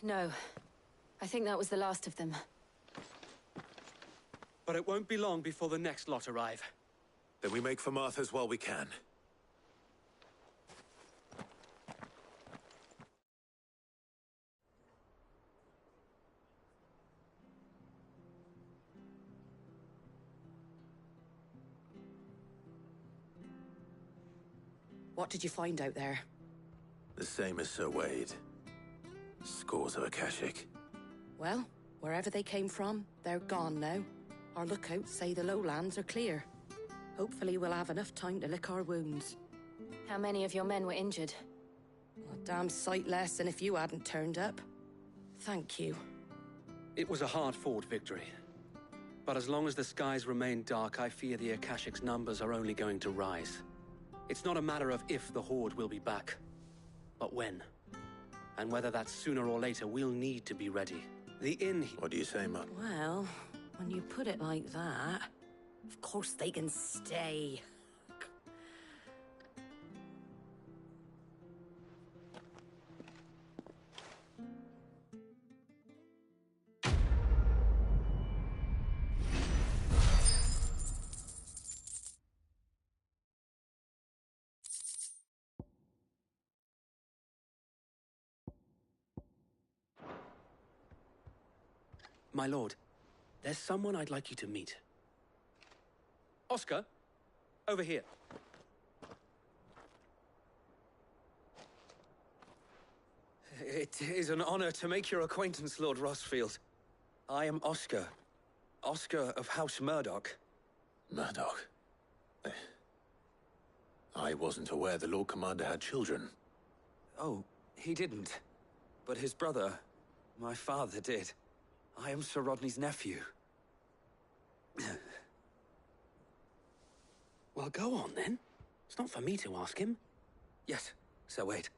No. I think that was the last of them. But it won't be long before the next lot arrive. Then we make for Martha's while we can. What did you find out there? The same as Sir Wade. Scores of Akashic. Well, wherever they came from, they're gone now. Our lookouts say the lowlands are clear. Hopefully we'll have enough time to lick our wounds. How many of your men were injured? A damn sight less than if you hadn't turned up. Thank you. It was a hard-fought victory. But as long as the skies remain dark, I fear the Akashic's numbers are only going to rise. It's not a matter of if the Horde will be back, but when. And whether that's sooner or later, we'll need to be ready. The inn... What do you say, Mum? Well, when you put it like that, of course they can stay. My lord, there's someone I'd like you to meet. Oscar, over here. It is an honor to make your acquaintance, Lord Rossfield. I am Oscar. Oscar of House Murdoch. Murdoch? I wasn't aware the Lord Commander had children. Oh, he didn't. But his brother, my father, did. I am Sir Rodney's nephew. Well, go on, then. It's not for me to ask him. Yes, Sir Wade.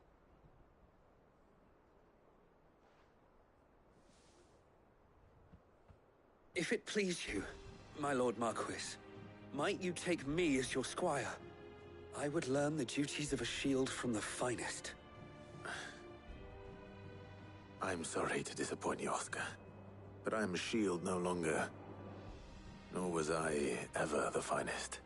If it please you, my Lord Marquis, might you take me as your squire? I would learn the duties of a shield from the finest. I'm sorry to disappoint you, Oscar. But I'm a shield no longer. Nor was I ever the finest.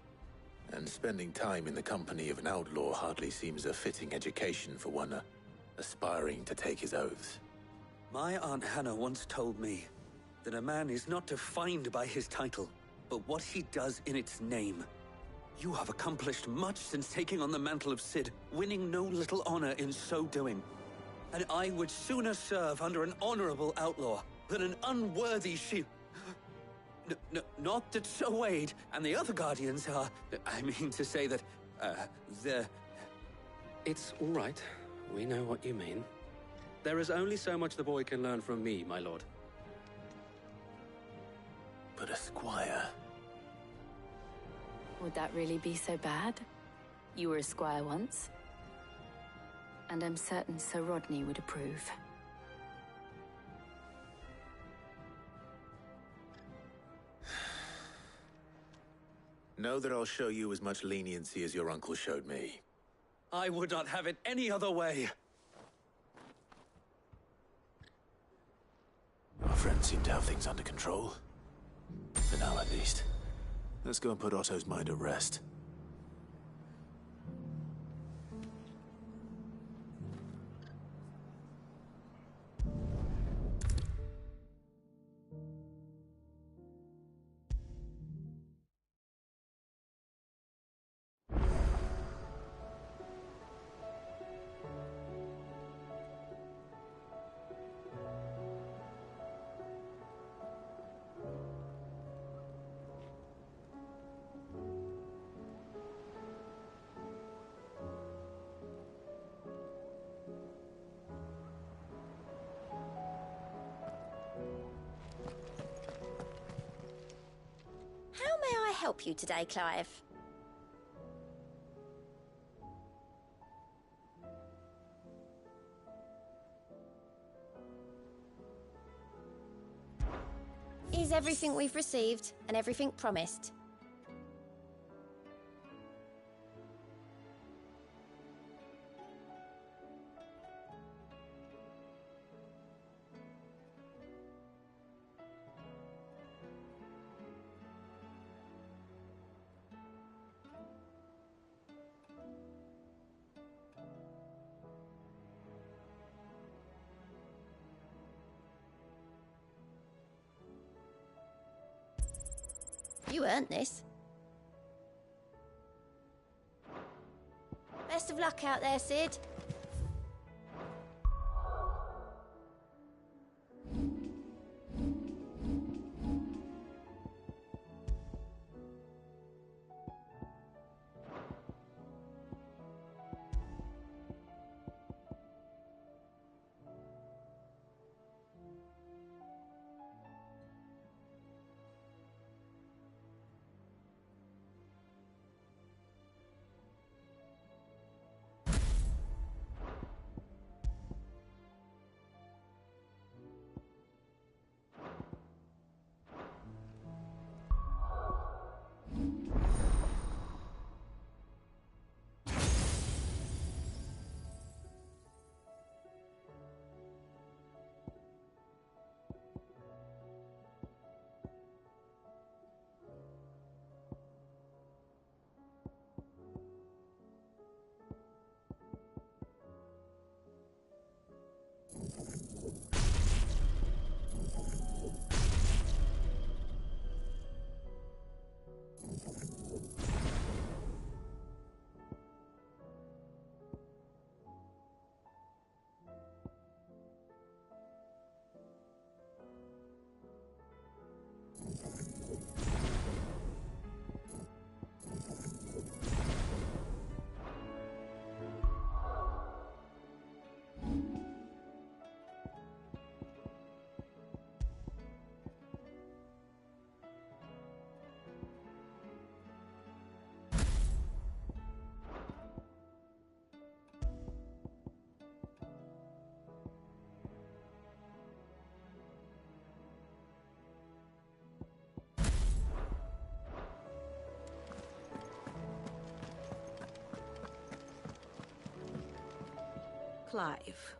And spending time in the company of an outlaw hardly seems a fitting education for one aspiring to take his oaths. My Aunt Hannah once told me that a man is not defined by his title, but what he does in its name. You have accomplished much since taking on the mantle of Cid, winning no little honor in so doing. And I would sooner serve under an honorable outlaw than an unworthy shield. Not that Sir Wade and the other Guardians are... I mean to say that, they're... It's all right. We know what you mean. There is only so much the boy can learn from me, my lord. But a squire... Would that really be so bad? You were a squire once. And I'm certain Sir Rodney would approve. Know that I'll show you as much leniency as your uncle showed me. I would not have it any other way. Our friends seem to have things under control. For now, at least. Let's go and put Otto's mind at rest. help you today, Clive? Is everything we've received and everything promised? You earned this. Best of luck out there, Sid. Clive.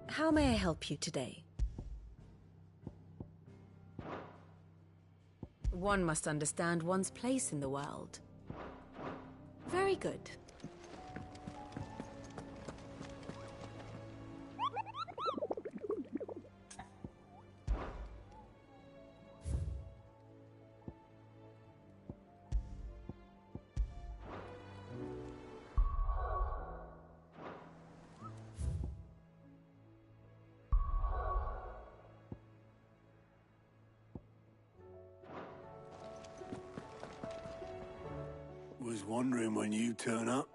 How may I help you today? One must understand one's place in the world. Very good. Was wondering when you turn up.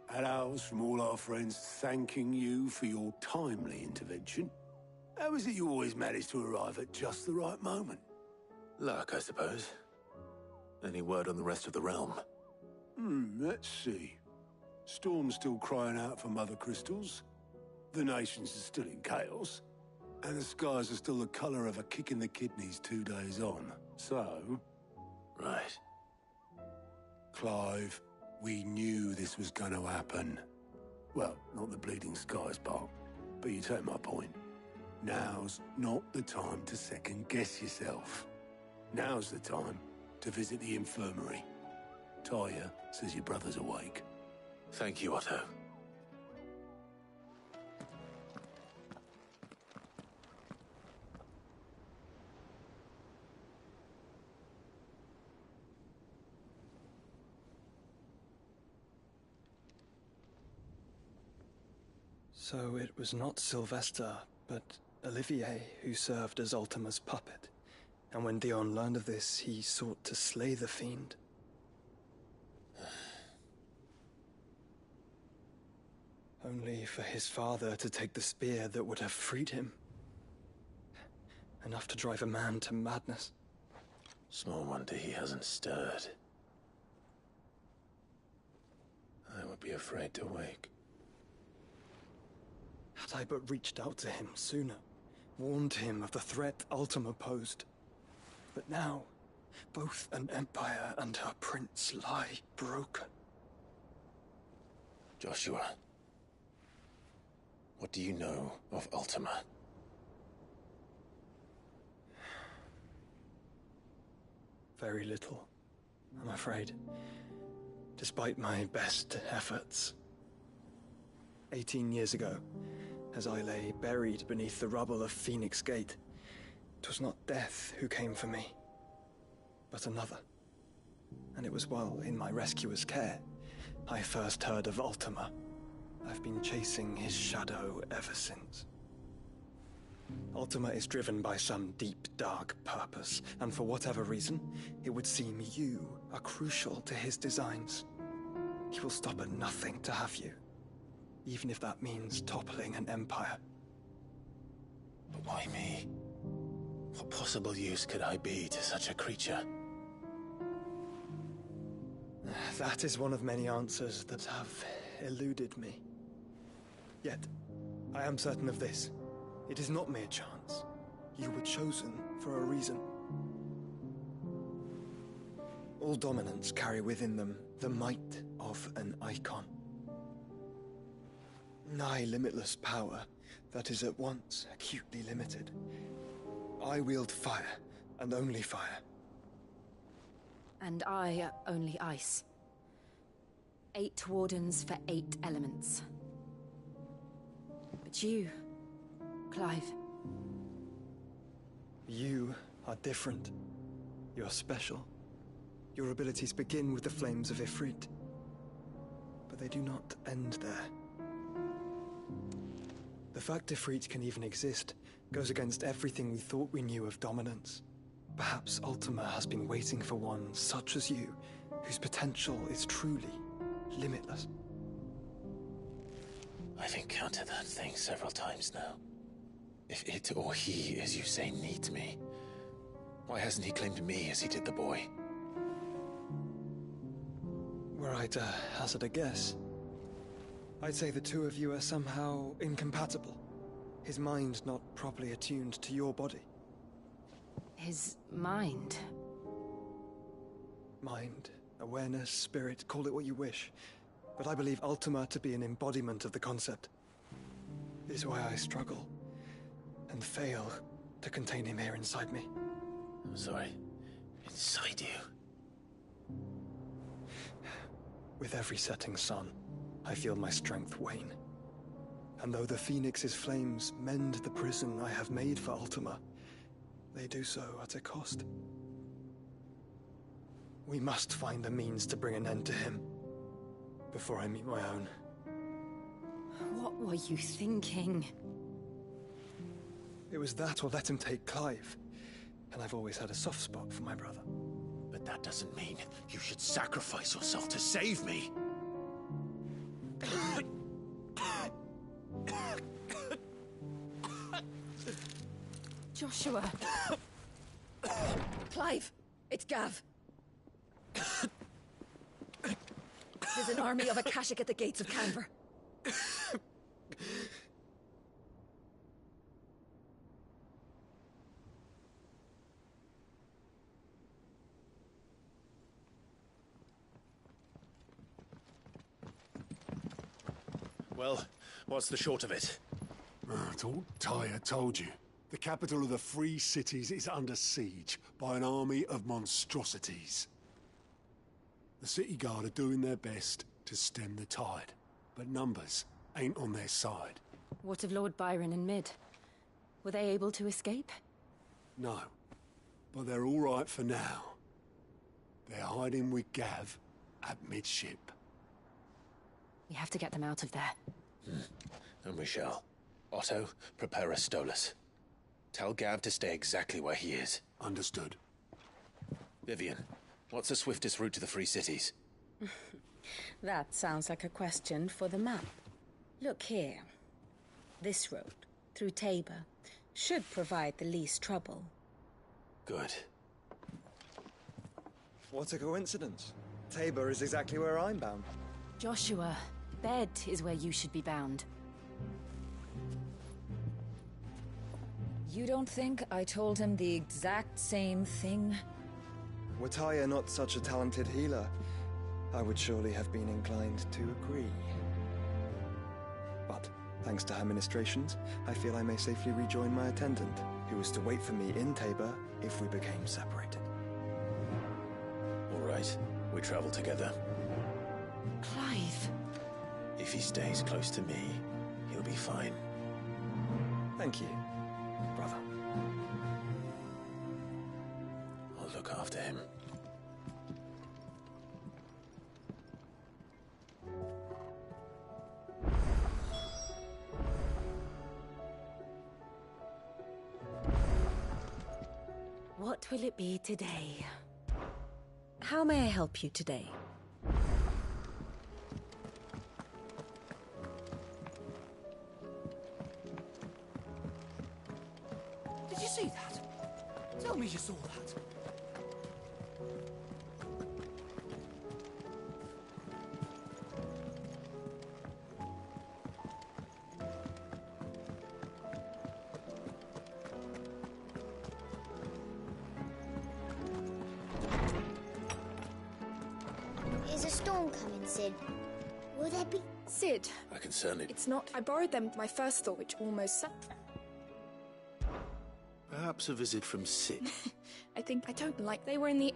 Had owls from all our friends thanking you for your timely intervention. How is it you always manage to arrive at just the right moment? Luck, I suppose. Any word on the rest of the realm? Let's see. Storm's still crying out for mother crystals. The nations are still in chaos. And the skies are still the colour of a kick in the kidneys 2 days on. So... Right. Clive, we knew this was going to happen. Well, not the bleeding skies part, but you take my point. Now's not the time to second-guess yourself. Now's the time to visit the infirmary. Talia says your brother's awake. Thank you, Otto. So it was not Sylvester, but Olivier who served as Ultima's puppet. And when Dion learned of this, he sought to slay the fiend. Only for his father to take the spear that would have freed him. Enough to drive a man to madness. Small wonder he hasn't stirred. I would be afraid to wake. Had I but reached out to him sooner, warned him of the threat Ultima posed. But now, both an empire and her prince lie broken. Joshua, what do you know of Ultima? Very little, I'm afraid. Despite my best efforts. 18 years ago, as I lay buried beneath the rubble of Phoenix Gate, 'twas not death who came for me, but another. And it was while in my rescuer's care, I first heard of Ultima. I've been chasing his shadow ever since. Ultima is driven by some deep, dark purpose, and for whatever reason, it would seem you are crucial to his designs. He will stop at nothing to have you, even if that means toppling an empire. But why me? What possible use could I be to such a creature? That is one of many answers that have eluded me. Yet, I am certain of this. It is not mere chance. You were chosen for a reason. All dominants carry within them the might of an icon. Nigh limitless power that is at once acutely limited. I wield fire, and only fire. And I only ice. 8 wardens for 8 elements. But you, Clive. You are different. You're special. Your abilities begin with the flames of Ifrit. But they do not end there. The fact Ifrit can even exist goes against everything we thought we knew of dominance. Perhaps Ultima has been waiting for one such as you, whose potential is truly limitless. I've encountered that thing several times now. If it or he, as you say, needs me, why hasn't he claimed me as he did the boy? Were I to hazard a guess, I'd say the two of you are somehow incompatible. His mind not properly attuned to your body. His mind? Mind, awareness, spirit, call it what you wish. But I believe Ultima to be an embodiment of the concept. It is why I struggle and fail to contain him here inside me. I'm sorry. Inside you? With every setting sun, I feel my strength wane. And though the Phoenix's flames mend the prison I have made for Ultima, they do so at a cost. We must find a means to bring an end to him before I meet my own. What were you thinking? It was that or let him take Clive. And I've always had a soft spot for my brother. But that doesn't mean you should sacrifice yourself to save me. Joshua. Clive, it's Gav. There's an army of Akashic at the gates of Canver. Well, what's the short of it? It's all Tyre told you. The capital of the Free Cities is under siege by an army of monstrosities. The City Guard are doing their best to stem the tide, but numbers ain't on their side. What of Lord Byron and Mid? Were they able to escape? No, but they're all right for now. They're hiding with Gav at midship. We have to get them out of there. And we shall. Otto, prepare a Stolas. Tell Gav to stay exactly where he is. Understood. Vivian, what's the swiftest route to the Free Cities? That sounds like a question for the map. Look here. This road, through Tabor, should provide the least trouble. Good. What a coincidence. Tabor is exactly where I'm bound. Joshua, bed is where you should be bound. You don't think I told him the exact same thing? Were Tyre not such a talented healer, I would surely have been inclined to agree. But, thanks to her ministrations, I feel I may safely rejoin my attendant, who was to wait for me in Tabor if we became separated. All right, we travel together. Clive. If he stays close to me, he'll be fine. Thank you, brother. I'll look after him. What will it be today? How may I help you today? Did you see that? Tell me you saw that. Is a storm coming, Sid? Will there be... Sid. I can certainly... It's not... I borrowed them my first thought, which almost... Perhaps a visit from Sid. I think I don't like... They were in the...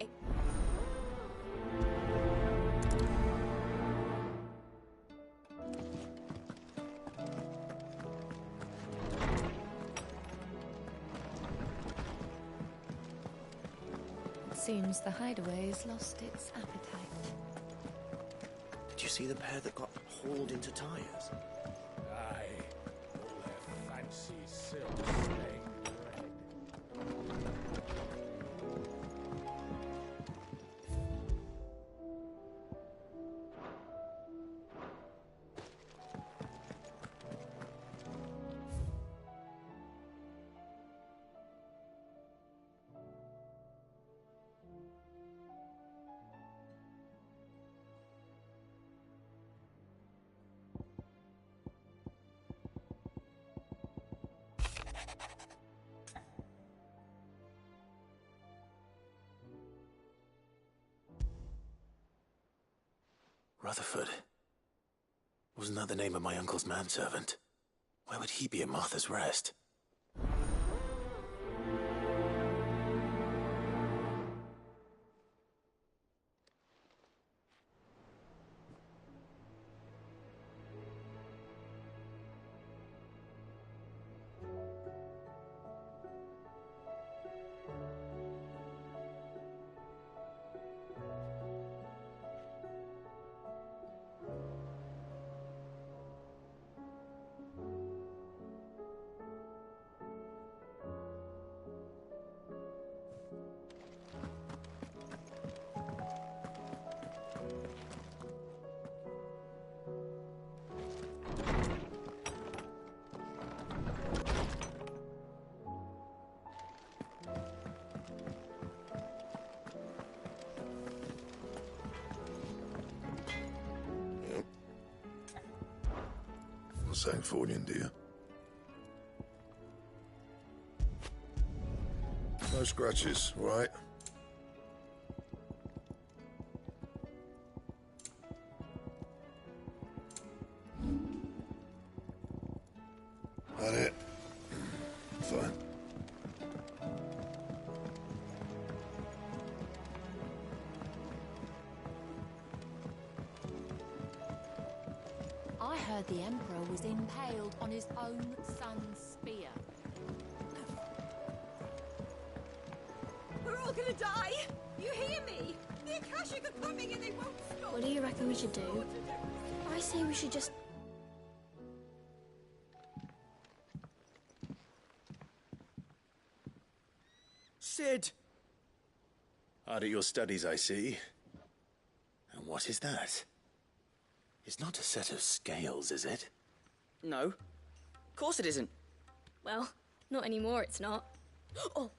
Seems the hideaway's lost its appetite. Did you see the pair that got hauled into tires? Aye. All their fancy silk stained red. Rutherford. Wasn't that the name of my uncle's manservant? Where would he be at Martha's Rest? Sangfordian, dear. No scratches, right? That it? Fine. I heard the Emperor was impaled on his own son's spear. We're all gonna die! You hear me? The Akashic are coming and they won't stop! What do you reckon we should do? I say we should just... Sid! Sid! Hard at your studies, I see. And what is that? It's not a set of scales, is it? No. Of course it isn't. Well, not anymore, it's not. Oh!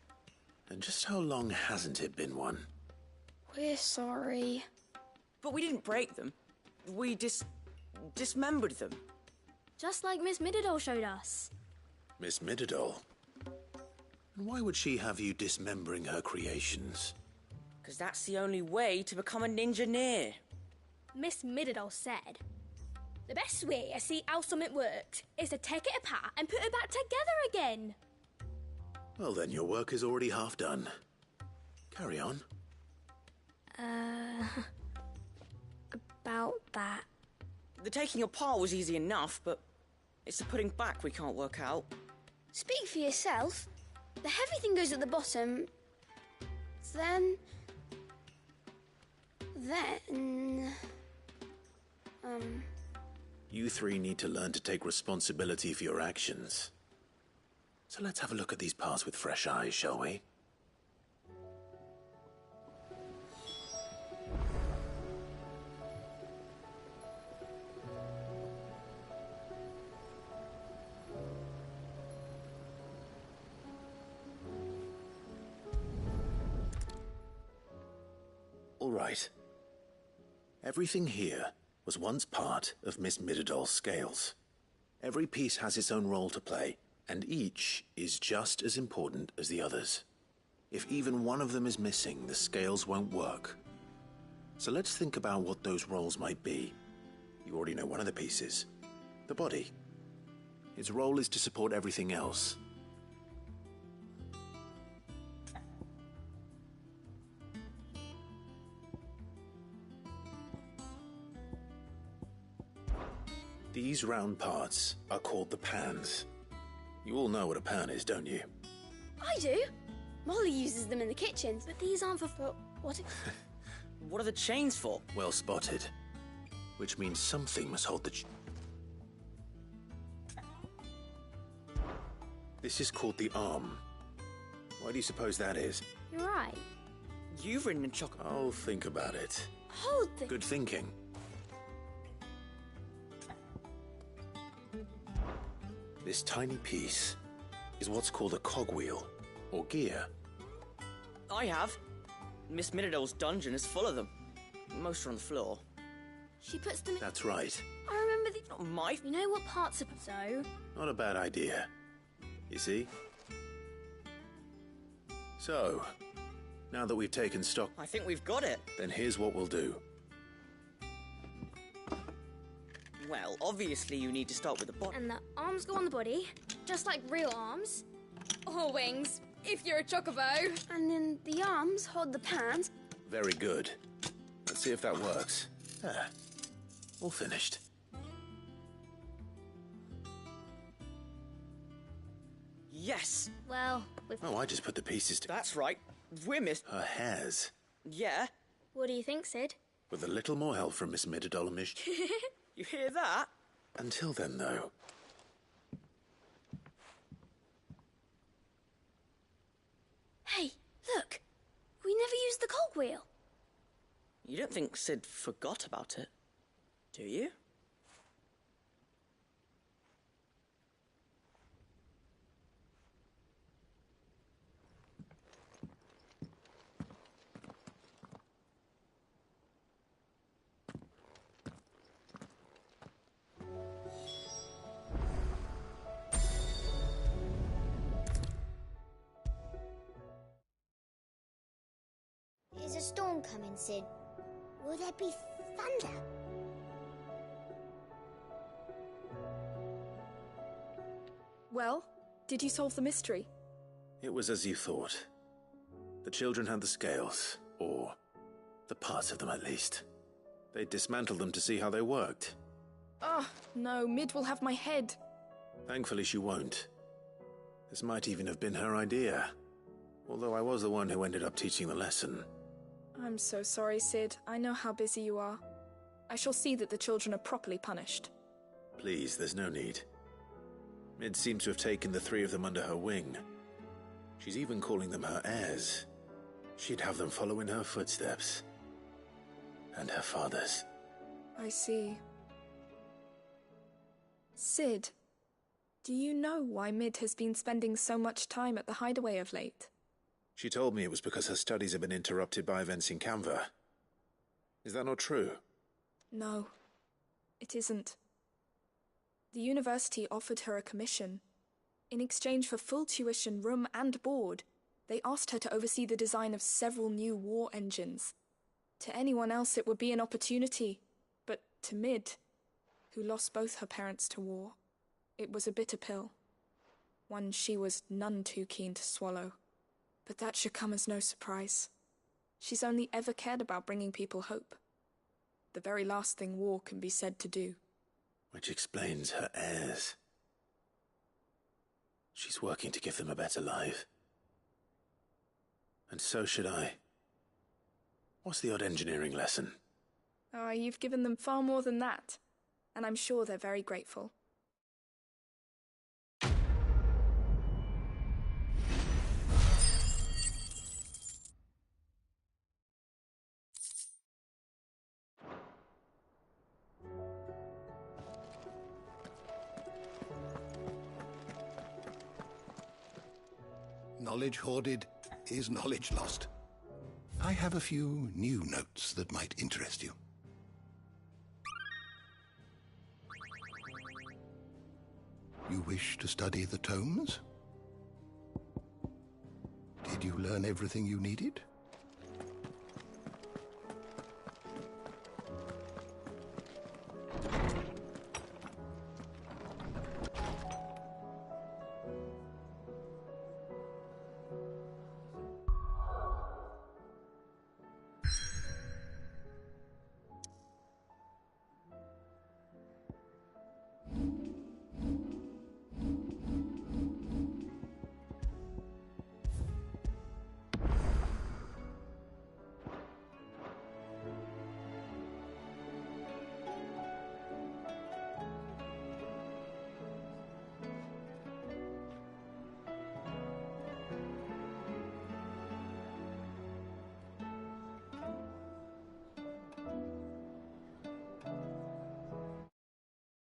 And just how long hasn't it been one? We're sorry. But we didn't break them. We dismembered them. Just like Miss Mididol showed us. Miss Mididol? And why would she have you dismembering her creations? Because that's the only way to become a ninja-neer. Miss Mididol said, the best way to see how something works is to take it apart and put it back together again. Well then, your work is already half done. Carry on. About that. The taking apart was easy enough, but it's the putting back we can't work out. Speak for yourself. The heavy thing goes at the bottom. Then... You three need to learn to take responsibility for your actions. So let's have a look at these parts with fresh eyes, shall we? All right. Everything here was once part of Miss Mididol's scales. Every piece has its own role to play, and each is just as important as the others. If even one of them is missing, the scales won't work. So let's think about what those roles might be. You already know one of the pieces. The body. Its role is to support everything else. These round parts are called the pans. You all know what a pan is, don't you? I do. Molly uses them in the kitchen, but these aren't for what? What are the chains for? Well spotted. Which means something must hold the This is called the arm. Why do you suppose that is? You're right. You've ridden in chocolate. Oh, think about it. Hold the... Good thinking. This tiny piece is what's called a cogwheel, or gear. I have. Miss Mididol's dungeon is full of them. Most are on the floor. She puts them in... That's right. I remember the... Not my... You know what parts are... So? Not a bad idea. You see? So, now that we've taken stock... I think we've got it. Then here's what we'll do. Well, obviously you need to start with the body. And the arms go on the body, just like real arms. Or wings, if you're a chocobo. And then the arms hold the pans. Very good. Let's see if that works. There. All finished. Yes! Well, with... Oh, I just put the pieces together. That's right. We're Miss... Her hairs. Yeah? What do you think, Sid? With a little more help from Miss Mididol and Miss... You hear that? Until then, though... Hey, look! We never used the cogwheel. You don't think Sid forgot about it, do you? Is a storm coming, Sid? Will there be thunder? Well, did you solve the mystery? It was as you thought. The children had the scales, or the parts of them at least. They dismantled them to see how they worked. Oh, no, Mid will have my head. Thankfully she won't. This might even have been her idea. Although I was the one who ended up teaching the lesson. I'm so sorry, Sid. I know how busy you are. I shall see that the children are properly punished. Please, there's no need. Mid seems to have taken the three of them under her wing. She's even calling them her heirs. She'd have them follow in her footsteps. And her father's. I see. Sid, do you know why Mid has been spending so much time at the hideaway of late? She told me it was because her studies have been interrupted by events in Canva. Is that not true? No, it isn't. The university offered her a commission. In exchange for full tuition, room and board, they asked her to oversee the design of several new war engines. To anyone else it would be an opportunity, but to Mid, who lost both her parents to war, it was a bitter pill. One she was none too keen to swallow. But that should come as no surprise. She's only ever cared about bringing people hope. The very last thing war can be said to do. Which explains her heirs. She's working to give them a better life. And so should I. What's the odd engineering lesson? Ah, you've given them far more than that. And I'm sure they're very grateful. Knowledge hoarded is knowledge lost. I have a few new notes that might interest you. You wish to study the tomes? Did you learn everything you needed?